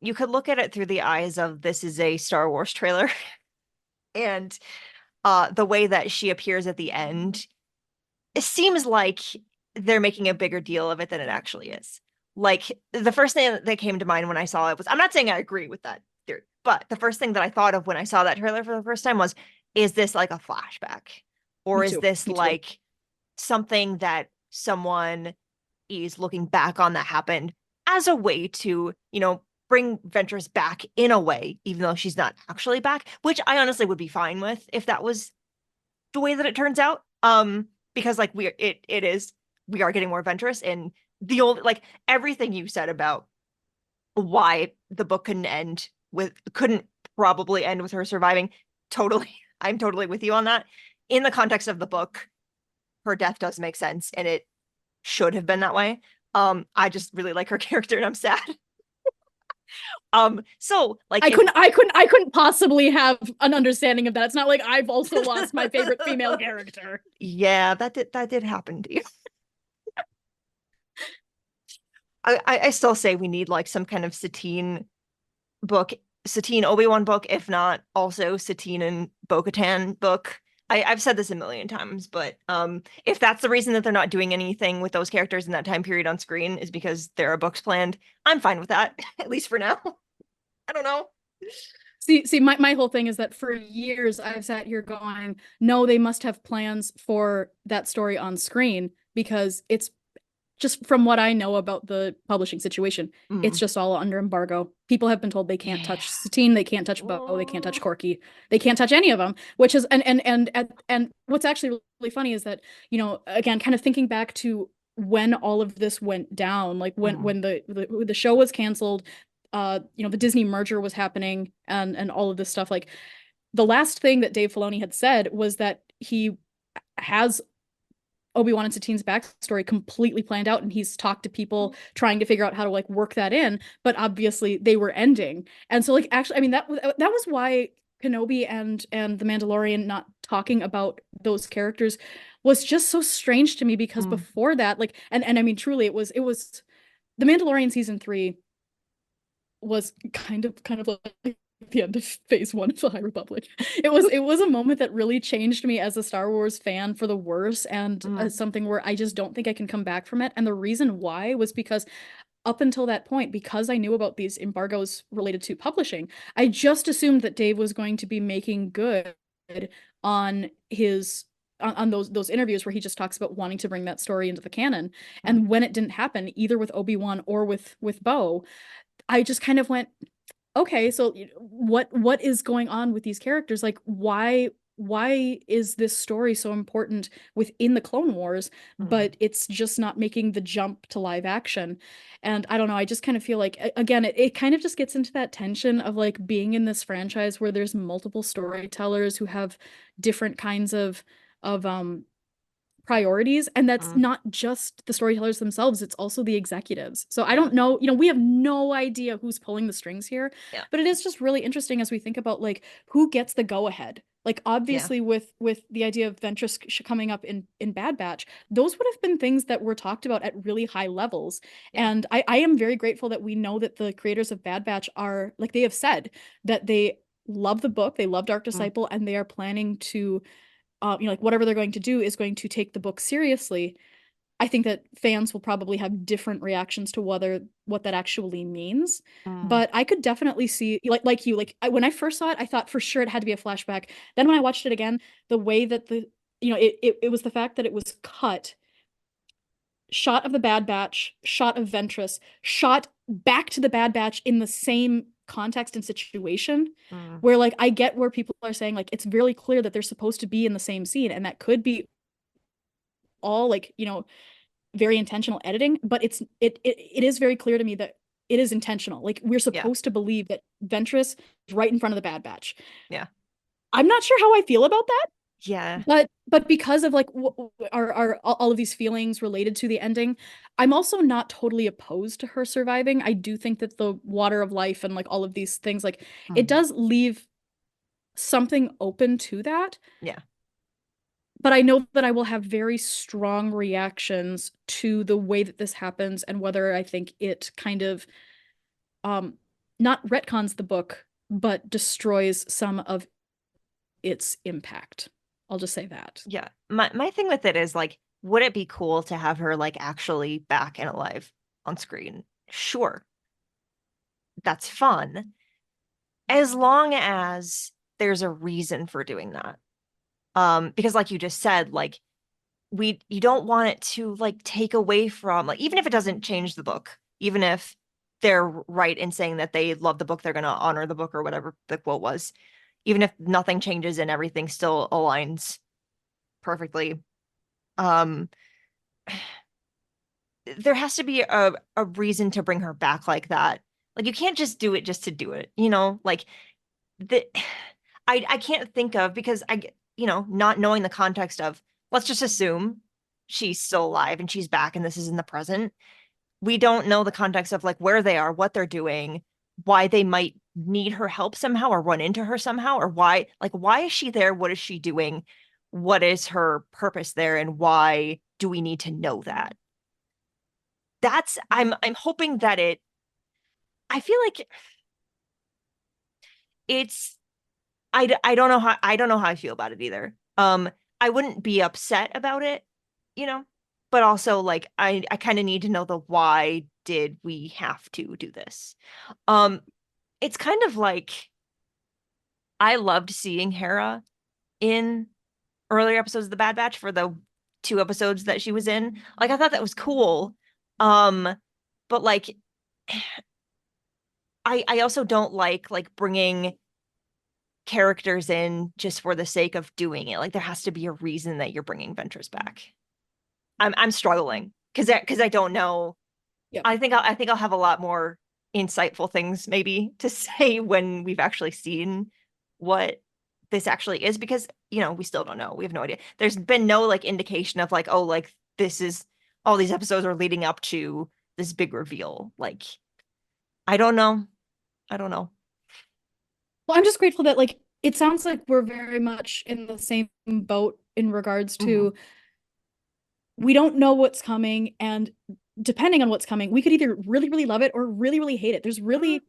You could look at it through the eyes of this is a Star Wars trailer, and the way that she appears at the end, it seems like they're making a bigger deal of it than it actually is. Like, the first thing that came to mind when I saw it was, I'm not saying I agree with that theory, but the first thing that I thought of when I saw that trailer for the first time was, is this like a flashback? Or is this like something that someone is looking back on that happened as a way to, you know, bring Ventress back in a way, even though she's not actually back, which I honestly would be fine with if that was the way that it turns out. Because like we are getting more Ventress, and the old, like, everything you said about why the book couldn't probably end with her surviving, totally, I'm totally with you on that. In the context of the book, her death does make sense, and it should have been that way. I just really like her character, and I'm sad. So like I couldn't possibly have an understanding of that. It's not like I've also lost my favorite female character. Yeah, that did happen to you. I still say we need like some kind of Satine Obi-Wan book, if not also Satine and Bo-Katan book. I've said this a million times, but if that's the reason that they're not doing anything with those characters in that time period on screen is because there are books planned, I'm fine with that, at least for now. I don't know. See, my whole thing is that for years I've sat here going, no, they must have plans for that story on screen, because it's just from what I know about the publishing situation, it's just all under embargo. People have been told they can't touch Satine, they can't touch Bo, they can't touch Corky, they can't touch any of them. Which is and what's actually really funny is that, you know, again, kind of thinking back to when all of this went down, like when the show was canceled, you know, the Disney merger was happening, and all of this stuff. Like, the last thing that Dave Filoni had said was that he has Obi-Wan and Satine's backstory completely planned out, and he's talked to people trying to figure out how to like work that in, but obviously they were ending. And so like, actually, I mean, that was why Kenobi and the Mandalorian not talking about those characters was just so strange to me, because before that, like, and I mean, truly it was the Mandalorian season 3 was kind of like the end of phase 1 of the High Republic. It was a moment that really changed me as a Star Wars fan for the worse, and something where I just don't think I can come back from it. And the reason why was because up until that point, because I knew about these embargoes related to publishing, I just assumed that Dave was going to be making good on his on those interviews where he just talks about wanting to bring that story into the canon. And when it didn't happen, either with Obi-Wan or with Bo, I just kind of went, okay, so what is going on with these characters? Like, why is this story so important within the Clone Wars, but it's just not making the jump to live action? And I don't know, I just kind of feel like, again, it kind of just gets into that tension of like being in this franchise where there's multiple storytellers who have different kinds of priorities, and that's not just the storytellers themselves, it's also the executives. So I don't know, you know, we have no idea who's pulling the strings here, but it is just really interesting as we think about like who gets the go ahead Like Yeah. obviously with the idea of Ventress coming up in Bad Batch, those would have been things that were talked about at really high levels. Yeah. And I am very grateful that we know that the creators of Bad Batch are like they have said that they love the book, they love Dark Mm. Disciple, and they are planning to like whatever they're going to do is going to take the book seriously. I think that fans will probably have different reactions to whether what that actually means. Mm. But I could definitely see like you when I first saw it, I thought for sure it had to be a flashback. Then when I watched it again, the way that it was the fact that it was cut shot of the Bad Batch, shot of Ventress, shot back to the Bad Batch in the same context and situation. Mm. Where like I get where people are saying like it's really clear that they're supposed to be in the same scene, and that could be all like very intentional editing, but it is very clear to me that it is intentional. Like we're Yeah. supposed to believe that Ventress is right in front of the Bad Batch. Yeah. I'm not sure how I feel about that, Yeah. but because of like are all of these feelings related to the ending, I'm also not totally opposed to her surviving. I do think that the water of life and like all of these things, like it Mm. does leave something open to that. Yeah. But I know that I will have very strong reactions to the way that this happens and whether I think it kind of um not retcons the book, but destroys some of its impact. I'll just say that. Yeah. My thing with it is like, would it be cool to have her like actually back and alive on screen? Sure. That's fun. As long as there's a reason for doing that. Because like you just said, like you don't want it to like take away from like even if it doesn't change the book, even if they're right in saying that they love the book, they're gonna honor the book or whatever the quote was, even if nothing changes and everything still aligns perfectly. Um, there has to be a reason to bring her back like that. Like you can't just do it just to do it, you know? Like the I can't think of because not knowing the context of let's just assume she's still alive and she's back and this is in the present. We don't know the context of like where they are, what they're doing, why they might need her help somehow or run into her somehow, or why is she there? What is she doing? What is her purpose there? And why do we need to know that? I'm hoping that I feel like it's I don't know how I feel about it either. I wouldn't be upset about it, you know, but also like I kind of need to know the why did we have to do this? Um, it's kind of like I loved seeing Hera in earlier episodes of The Bad Batch for the two episodes that she was in. Like I thought that was cool. Um, but like I also don't like bringing characters in just for the sake of doing it. Like there has to be a reason that you're bringing Ventress back. I'm struggling because I don't know. Yep. I think I'll have a lot more insightful things maybe to say when we've actually seen what this actually is because we still don't know. We have no idea. There's been no like indication of like oh like this is all these episodes are leading up to this big reveal. Like I don't know. I don't know. Well, I'm just grateful that like it sounds like we're very much in the same boat in regards Mhm. to we don't know what's coming, and depending on what's coming, we could either really, really love it or really, really hate it. There's really,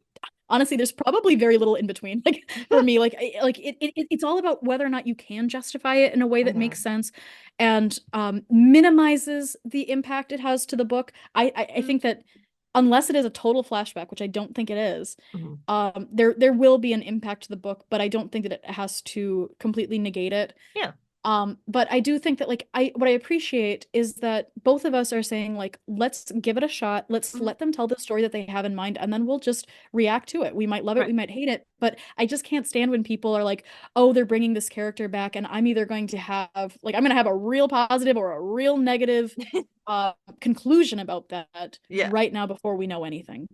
honestly, there's probably very little in between. Like for me, it's all about whether or not you can justify it in a way that Mhm. makes sense and minimizes the impact it has to the book. I Mhm. think that unless it is a total flashback, which I don't think it is, Mhm. there will be an impact to the book, but I don't think that it has to completely negate it. Yeah. But I do think that like what I appreciate is that both of us are saying like let's give it a shot. Let's Mhm. let them tell the story that they have in mind and then we'll just react to it. We might love it, Right. we might hate it, but I just can't stand when people are like, "Oh, they're bringing this character back," and I'm either going to have like I'm going to have a real positive or a real negative conclusion about that Yeah. right now before we know anything.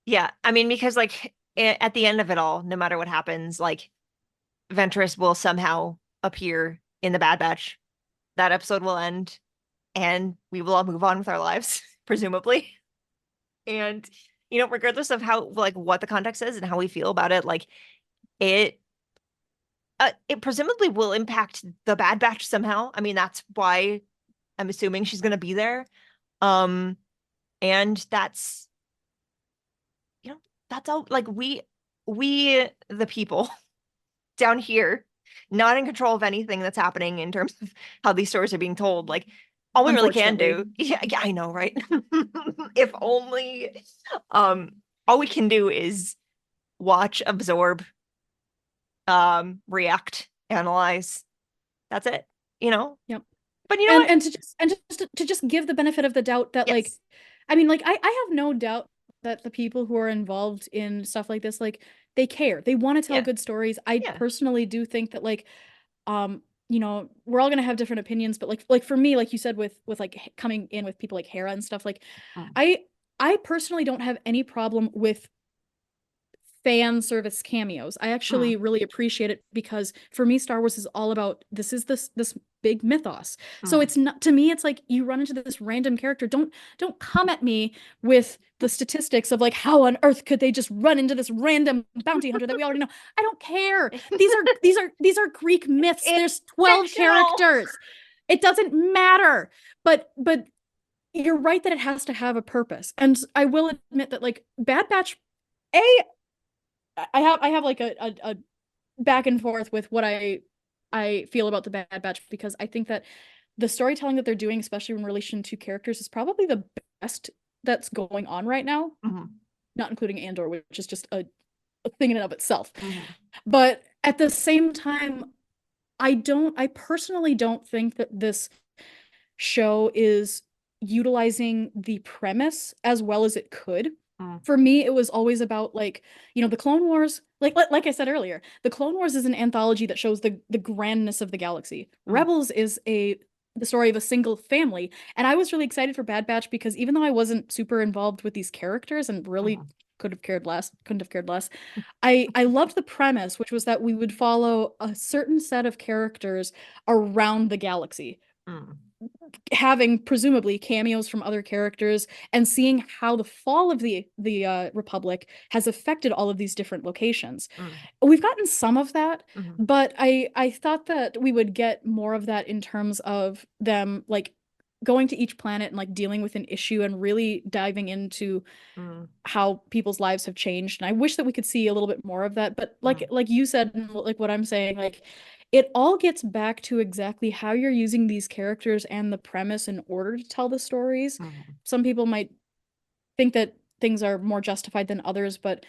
Yeah. I mean, because like at the end of it all, no matter what happens, like Ventress will somehow appear in the Bad Batch. That episode will end and we will all move on with our lives, presumably. And, regardless of how, like, what the context is and how we feel about it, like, it it presumably will impact the Bad Batch somehow. I mean, that's why I'm assuming she's gonna be there. Um, and that's, you know, that's all. Like we the people down here, not in control of anything that's happening in terms of how these stories are being told. Like, all we really can do, yeah, I know, right? If only, all we can do is watch, absorb, react, analyze. That's it, you know? Yep. But you know what? And to just give the benefit of the doubt that like, Yes. I mean, like I have no doubt that the people who are involved in stuff like this, like they care. They want to tell Yeah. good stories. I Yeah. personally do think that like, we're all gonna have different opinions, but like for me, like you said with like coming in with people like Hera and stuff, like Mm. I I personally don't have any problem with fan service cameos. I Mm. actually really appreciate it because for me, Star Wars is all about this big mythos. So Mm. it's not, to me, it's like you run into this random character. Don't come at me with the statistics of like how on earth could they just run into this random bounty hunter that we already know. I don't care. These are Greek myths. It's There's 12 fictional. characters. It doesn't matter. But you're right that it has to have a purpose. And I will admit that like Bad Batch, A, I have like a back and forth with what I feel about the Bad Batch because I think that the storytelling that they're doing, especially in relation to characters, is probably the best that's going on right now. Mhm. Not including Andor, which is just a thing in and of itself. Mhm. But at the same time, I personally don't think that this show is utilizing the premise as well as it could. Mm. For me, it was always about like, the Clone Wars, like I said earlier, the Clone Wars is an anthology that shows the grandness of the galaxy. Mm. Rebels is the story of a single family. And I was really excited for Bad Batch because even though I wasn't super involved with these characters and really Mhm. couldn't have cared less, I loved the premise, which was that we would follow a certain set of characters around the galaxy, Mm. having presumably cameos from other characters and seeing how the fall of the Republic has affected all of these different locations. Mm. We've gotten some of that, Mhm. but I thought that we would get more of that in terms of them like going to each planet and like dealing with an issue and really diving into Mm. how people's lives have changed. And I wish that we could see a little bit more of that. But like Mm. like you said, and like what I'm saying, like it all gets back to exactly how you're using these characters and the premise in order to tell the stories. Mhm. Some people might think that things are more justified than others, but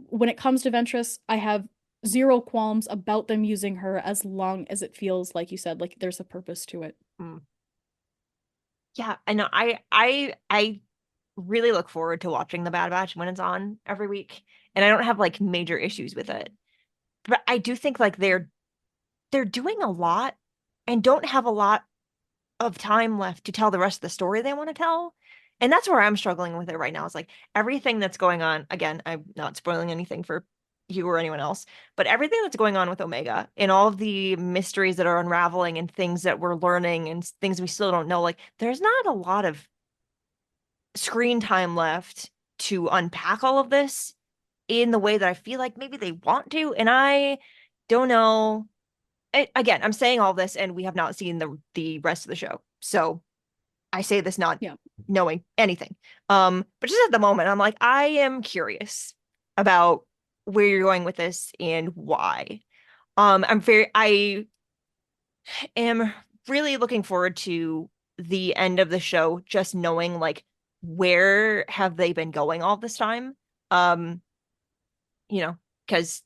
when it comes to Ventress, I have zero qualms about them using her as long as it feels like you said, like there's a purpose to it. Mm. Yeah, I know. I really look forward to watching The Bad Batch when it's on every week, and I don't have like major issues with it. But I do think like they're doing a lot and don't have a lot of time left to tell the rest of the story they want to tell. And that's where I'm struggling with it right now. It's like everything that's going on, again, I'm not spoiling anything for you or anyone else, but everything that's going on with Omega and all of the mysteries that are unraveling and things that we're learning and things we still don't know, like there's not a lot of screen time left to unpack all of this in the way that I feel like maybe they want to. And I don't know. Again, I'm saying all this and we have not seen the rest of the show. So I say this not Yeah. knowing anything. But just at the moment, I'm like, I am curious about where you're going with this and why. I am really looking forward to the end of the show, just knowing like where have they been going all this time. Um, because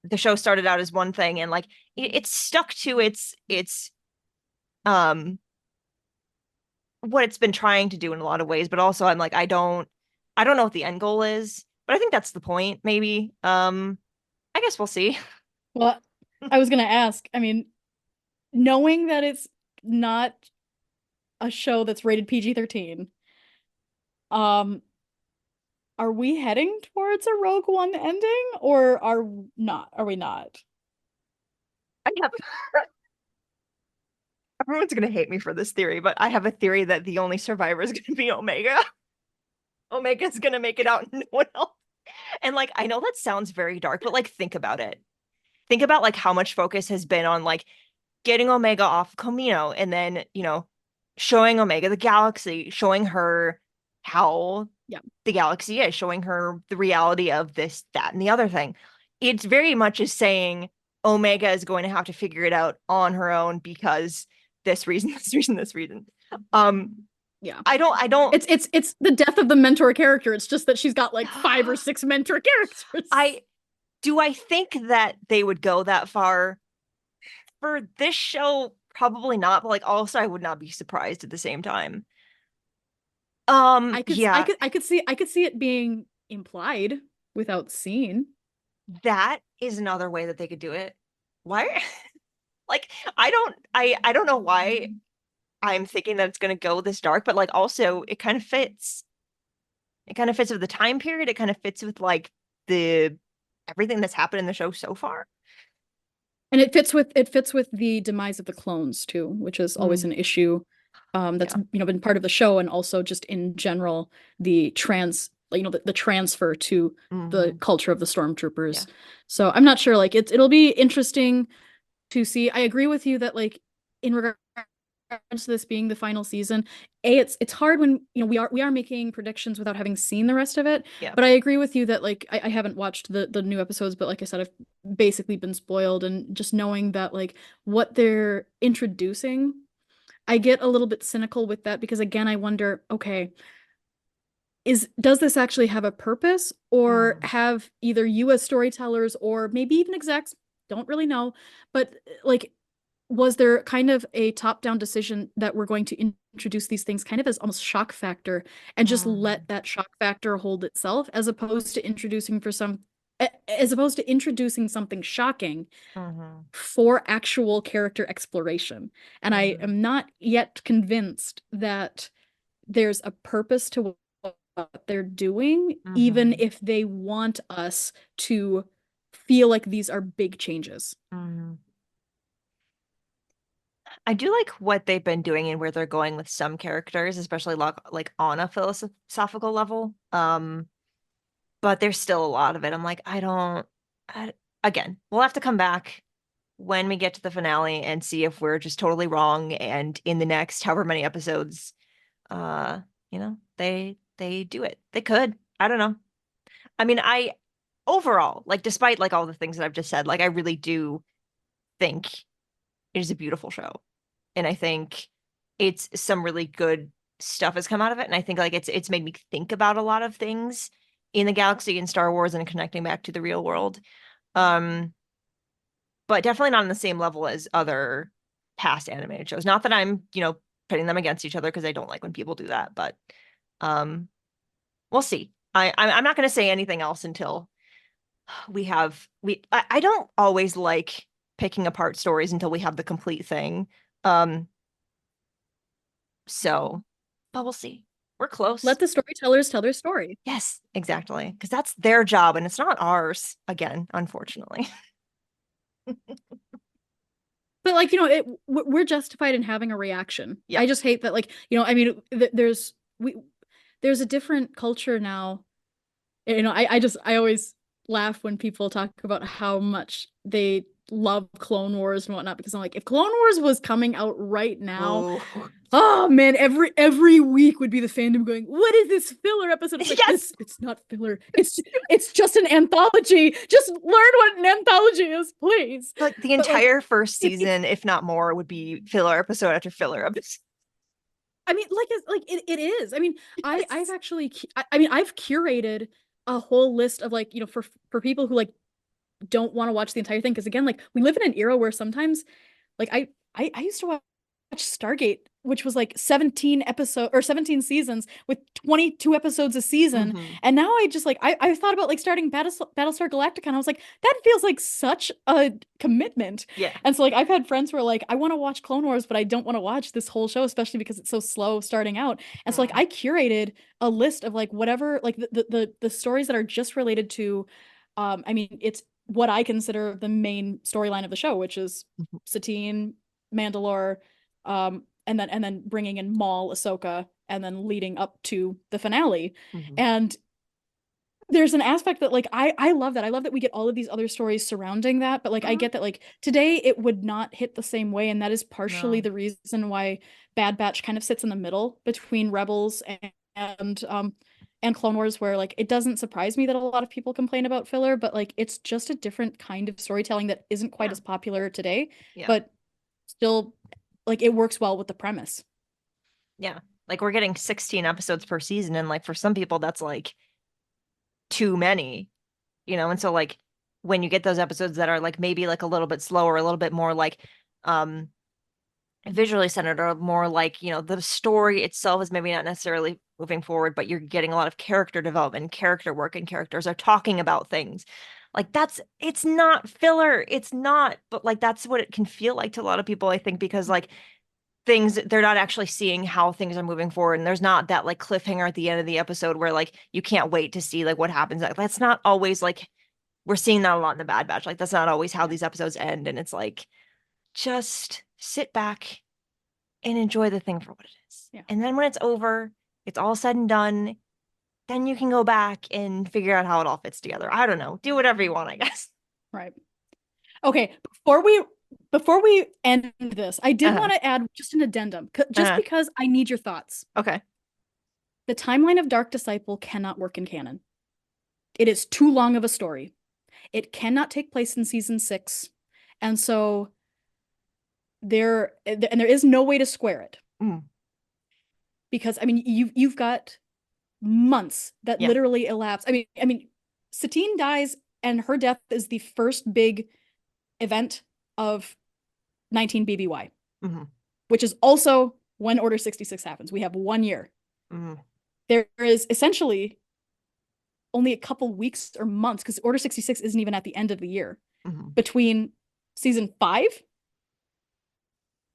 the show started out as one thing and like it's stuck to its um what it's been trying to do in a lot of ways, but also I'm like I don't know what the end goal is, but I think that's the point maybe. I guess we'll see. Well, I was gonna ask, I mean, knowing that it's not a show that's rated PG-13, um, are we heading towards a Rogue One ending or are we not? I have Everyone's gonna hate me for this theory, but I have a theory that the only survivor is gonna be Omega. Omega's gonna make it out and no one else. And like I know that sounds very dark, but like think about it. think about like how much focus has been on like getting Omega off Kamino and then, showing Omega the galaxy, showing her how Yeah. the galaxy is, showing her the reality of this, that, and the other thing. It's very much as saying Omega is going to have to figure it out on her own because this reason, this reason, this reason. Yeah. I don't It's the death of the mentor character. It's just that she's got like 5 or 6 mentor characters. I think that they would go that far for this show? Probably not, but like also I would not be surprised at the same time. I could Yeah, I could see it being implied without seeing. that is another way that they could do it. Why? Like I don't know why I'm thinking that it's gonna go this dark, but like also it kind of fits. It kind of fits with the time period. It kind of fits with like the everything that's happened in the show so far. And it fits with the demise of the clones too, which is always an issue that's been part of the show, and also just in general the the transfer to the culture of the stormtroopers. Yeah. So I'm not sure, like it'll be interesting to see. I agree with you that like in regards to this being the final season, it's hard when we are making predictions without having seen the rest of it. Yeah. But I agree with you that like I haven't watched the new episodes, but like I said, I've basically been spoiled, and just knowing that like what they're introducing, I get a little bit cynical with that, because again, I wonder, okay, does this actually have a purpose, or have either you as storytellers or maybe even execs, don't really know, but like was there kind of a top-down decision that we're going to introduce these things kind of as almost shock factor, and just let that shock factor hold itself, as opposed to introducing something shocking for actual character exploration? And I am not yet convinced that there's a purpose to what they're doing, even if they want us to feel like these are big changes. I do like what they've been doing and where they're going with some characters, especially like on a philosophical level. But there's still a lot of it. I'm like, again, we'll have to come back when we get to the finale and see if we're just totally wrong. And in the next however many episodes, they do it. They could. I don't know. I mean, overall, like despite like all the things that I've just said, like I really do think it is a beautiful show. And I think it's some really good stuff has come out of it. And I think like it's made me think about a lot of things in the galaxy and Star Wars and connecting back to the real world. But definitely not on the same level as other past animated shows. Not that I'm, pitting them against each other, because I don't like when people do that, but we'll see. I'm not going to say anything else until I don't always like picking apart stories until we have the complete thing. So, but we'll see. We're close. Let the storytellers tell their story. Yes, exactly. Because that's their job and it's not ours, again, unfortunately. But like, we're justified in having a reaction. Yeah. I just hate that, like, I mean, there's a different culture now. I always laugh when people talk about how much they love Clone Wars and whatnot, because I'm like, if Clone Wars was coming out right now, oh man, every week would be the fandom going, what is this filler episode? It's like, yes! It's not filler. It's just an anthology. Just learn what an anthology is, please. Like the entire first season, if not more, would be filler episode after filler episode. I mean, it is. I mean, yes. I've curated a whole list of like, for people who like don't want to watch the entire thing, because again, like we live in an era where sometimes like I used to watch Stargate, which was like 17 seasons with 22 episodes a season, and now I just like I thought about like starting Battlestar Galactica, and I was like, that feels like such a commitment. Yeah. And so like I've had friends who are like, I want to watch Clone Wars, but I don't want to watch this whole show, especially because it's so slow starting out. And so like I curated a list of like whatever, like the stories that are just related to I mean, it's what I consider the main storyline of the show, which is Satine, Mandalore, and then bringing in Maul, Ahsoka, and then leading up to the finale. And there's an aspect that like I love that. I love that we get all of these other stories surrounding that, but like I Mhm. get that like today it would not hit the same way, and that is partially No. the reason why Bad Batch kind of sits in the middle between Rebels and and Clone Wars, where like it doesn't surprise me that a lot of people complain about filler, but like it's just a different kind of storytelling that isn't quite Yeah. as popular today, Yeah. but still like it works well with the premise. Yeah. Like we're getting 16 episodes per season, and like for some people that's like too many, and so like when you get those episodes that are like maybe like a little bit slower, a little bit more like um visually centered, or more like, the story itself is maybe not necessarily moving forward, but you're getting a lot of character development, character work, and characters are talking about things. Like it's not filler. It's not, but like that's what it can feel like to a lot of people, I think, because like things, they're not actually seeing how things are moving forward, and there's not that like cliffhanger at the end of the episode where like you can't wait to see like what happens. Like that's not always like, we're seeing that a lot in the Bad Batch. Like that's not always how Yeah. these episodes end, and it's like, just sit back and enjoy the thing for what it is. Yeah. And then when it's over, it's all said and done, then you can go back and figure out how it all fits together. I don't know. Do whatever you want, I guess. Right. Okay, before we end this, I did Uh-huh. want to add just an addendum, just Uh-huh. because I need your thoughts. Okay. The timeline of Dark Disciple cannot work in canon. It is too long of a story. It cannot take place in season 6. And so there is no way to square it. Mm. Because I mean you've got months that Yeah. literally elapse. I mean Satine dies and her death is the first big event of 19 BBY, Mm-hmm. which is also when Order 66 happens. We have 1 year. Mm-hmm. There is essentially only a couple weeks or months, because Order 66 isn't even at the end of the year, Mm-hmm. between season 5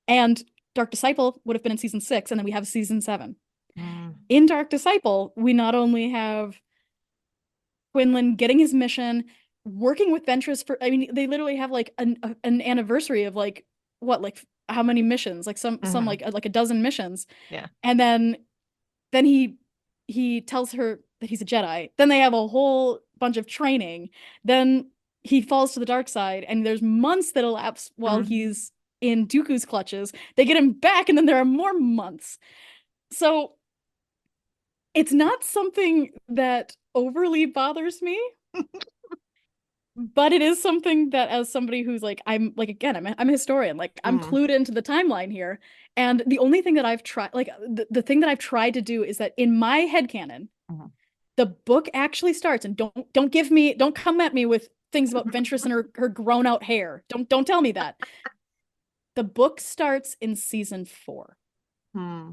and Dark Disciple would have been in season 6, and then we have season 7. Mm-hmm. In Dark Disciple, we not only have Quinlan getting his mission, working with Ventress for, I mean, they literally have like an anniversary of like what, like how many missions, like some Mm-hmm. like a dozen missions. Yeah. And then he tells her that he's a Jedi. Then they have a whole bunch of training. Then he falls to the dark side, and there's months that elapse while Mm-hmm. he's in Dooku's clutches. They get him back, and then there are more months. So it's not something that overly bothers me, but it is something that, as somebody who's like, I'm like, again, I'm a historian, like I'm Mm-hmm. clued into the timeline here. And the only thing that I've tried, like the thing that I've tried to do is that in my headcanon, Mm-hmm. the book actually starts, and don't come at me with things about Ventress and her grown out hair. Don't tell me that. The book starts in season 4. Mm-hmm.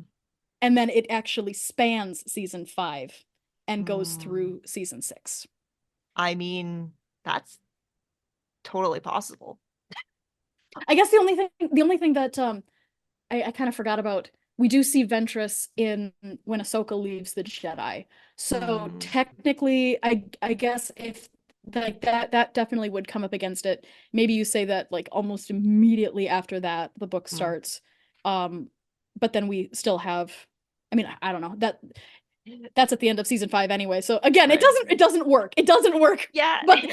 And then it actually spans season 5 and goes Mm-hmm. through season 6. I mean, that's totally possible. I guess the only thing that I kind of forgot about, we do see Ventress in when Ahsoka leaves the Jedi. So Mm-hmm. technically, I guess if like that definitely would come up against it. Maybe you say that like almost immediately after that the book starts. But then we still have, I mean, I don't know. That's at the end of season 5 anyway. So again, Right. it doesn't work. It doesn't work. Yeah. But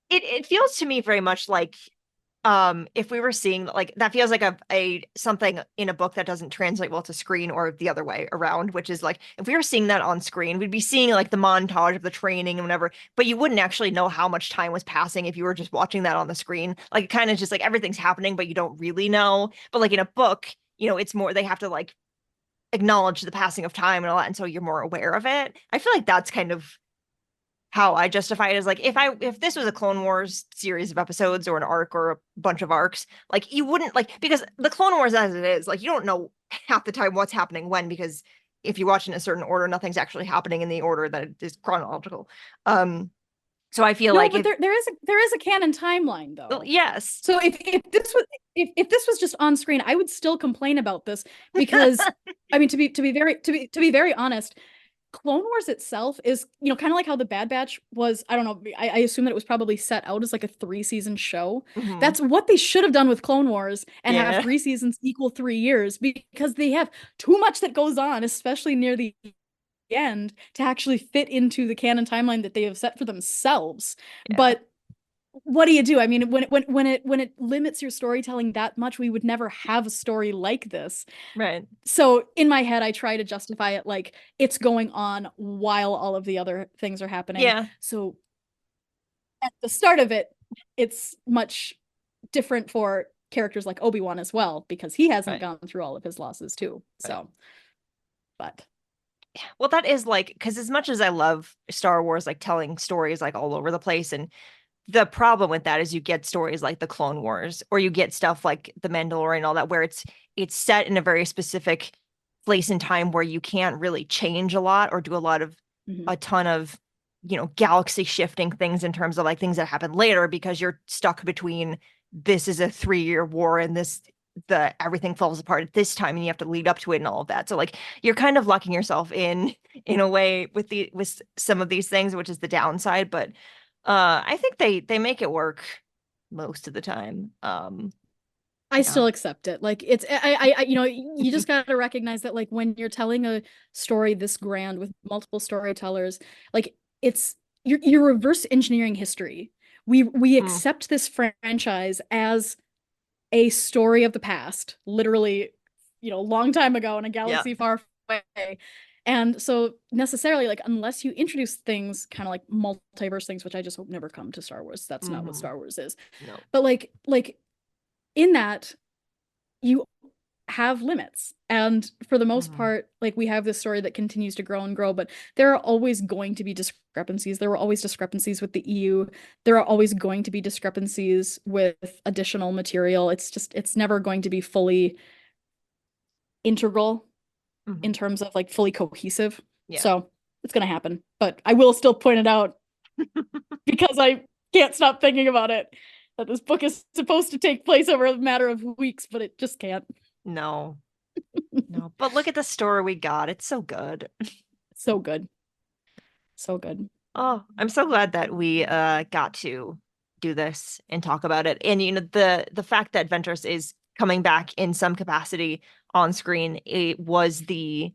It feels to me very much like, if we were seeing like, that feels like a something in a book that doesn't translate well to screen, or the other way around, which is like, if we were seeing that on screen, we'd be seeing like the montage of the training and whatever, but you wouldn't actually know how much time was passing if you were just watching that on the screen. Like it kind of just like everything's happening, but you don't really know. But like in a book, it's more, they have to like acknowledge the passing of time and all that, and so you're more aware of it. I feel like that's kind of how I justify it, is like, if this was a Clone Wars series of episodes, or an arc, or a bunch of arcs, like you wouldn't like, because the Clone Wars as it is, like you don't know half the time what's happening when, because if you watch in a certain order, nothing's actually happening in the order that is chronological. So I feel no, like but there is a canon timeline though. yes. So if this was just on screen, I would still complain about this, because I mean, to be very honest, Clone Wars itself is, kind of like how the Bad Batch was. I don't know. I assume that it was probably set out as like a 3-season show. Mhm. That's what they should have done with Clone Wars, and have Yeah. 3 seasons equal 3 years, because they have too much that goes on, especially near the end to actually fit into the canon timeline that they have set for themselves. Yeah. But what do you do? I mean, when it limits your storytelling that much, we would never have a story like this. Right. So in my head, I try to justify it like it's going on while all of the other things are happening. Yeah. So at the start of it, it's much different for characters like Obi-Wan as well, because he hasn't gone through all of his losses too. So, but well, that is like, because as much as I love Star Wars, like telling stories like all over the place, and the problem with that is you get stories like the Clone Wars, or you get stuff like the Mandalorian, all that, where it's set in a very specific place and time where you can't really change a lot or do a ton of, galaxy shifting things in terms of like things that happen later, because you're stuck between this is a 3-year war and everything falls apart at this time and you have to lead up to it and all of that. So like you're kind of locking yourself in a way with some of these things, which is the downside. But I think they make it work most of the time. I still accept it. Like it's I you just got to recognize that like when you're telling a story this grand with multiple storytellers, like you're reverse engineering history. We accept this franchise as a story of the past, literally, a long time ago in a galaxy far away. And so necessarily, like, unless you introduce things kind of like multiverse things, which I just hope never come to Star Wars. That's not what Star Wars is. No. But like in that, you have limits. And for the most part, like we have this story that continues to grow and grow, but there are always going to be discrepancies. There were always discrepancies with the EU. There are always going to be discrepancies with additional material. It's never going to be fully integral in terms of like fully cohesive. Yeah. So it's going to happen, but I will still point it out because I can't stop thinking about it, that this book is supposed to take place over a matter of weeks, but it just can't. No. But look at the story we got. It's so good. So good. So good. Oh, I'm so glad that we got to do this and talk about it. And the fact that Ventress is coming back in some capacity on screen, it was the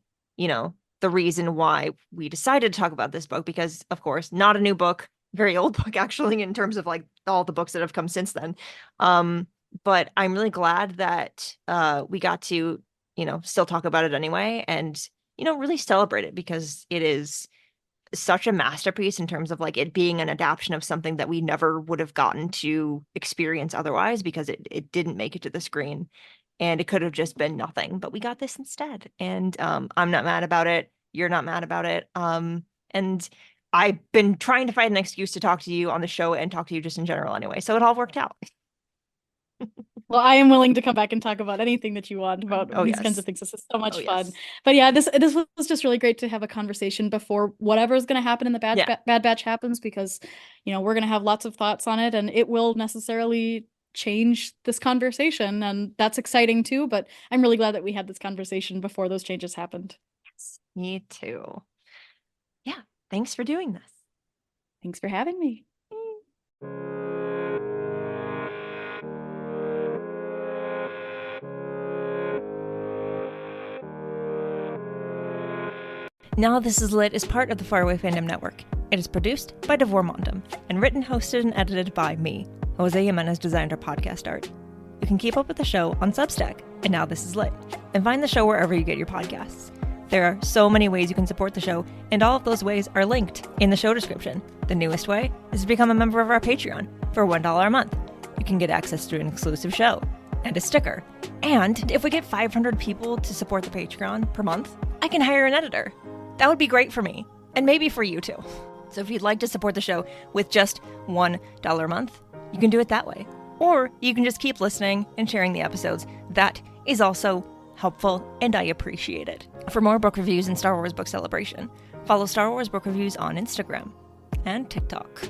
reason why we decided to talk about this book, because of course, not a new book, very old book actually, in terms of like all the books that have come since then. But I'm really glad that we got to, still talk about it anyway, and, really celebrate it, because it is such a masterpiece in terms of like it being an adaptation of something that we never would have gotten to experience otherwise, because it didn't make it to the screen and it could have just been nothing, but we got this instead. And I'm not mad about it. You're not mad about it. And I've been trying to find an excuse to talk to you on the show and talk to you just in general anyway. So it all worked out. Well, I am willing to come back and talk about anything that you want about these kinds of things. This is so much fun. Yes. But yeah, this was just really great to have a conversation before whatever is going to happen in the Bad Batch happens, because, we're going to have lots of thoughts on it, and it will necessarily change this conversation, and that's exciting too. But I'm really glad that we had this conversation before those changes happened. Yes, me too. Yeah, thanks for doing this. Thanks for having me. Now This Is Lit is part of the Faraway Fandom Network. It is produced by Devor Mondum and written, hosted, and edited by me. Jose Jimenez designed our podcast art. You can keep up with the show on Substack and Now This Is Lit, and find the show wherever you get your podcasts. There are so many ways you can support the show, and all of those ways are linked in the show description. The newest way is to become a member of our Patreon for $1 a month. You can get access to an exclusive show and a sticker. And if we get 500 people to support the Patreon per month, I can hire an editor. That would be great for me, and maybe for you too. So if you'd like to support the show with just $1 a month, you can do it that way. Or you can just keep listening and sharing the episodes. That is also helpful, and I appreciate it. For more book reviews and Star Wars Book Celebration, follow Star Wars Book Reviews on Instagram and TikTok.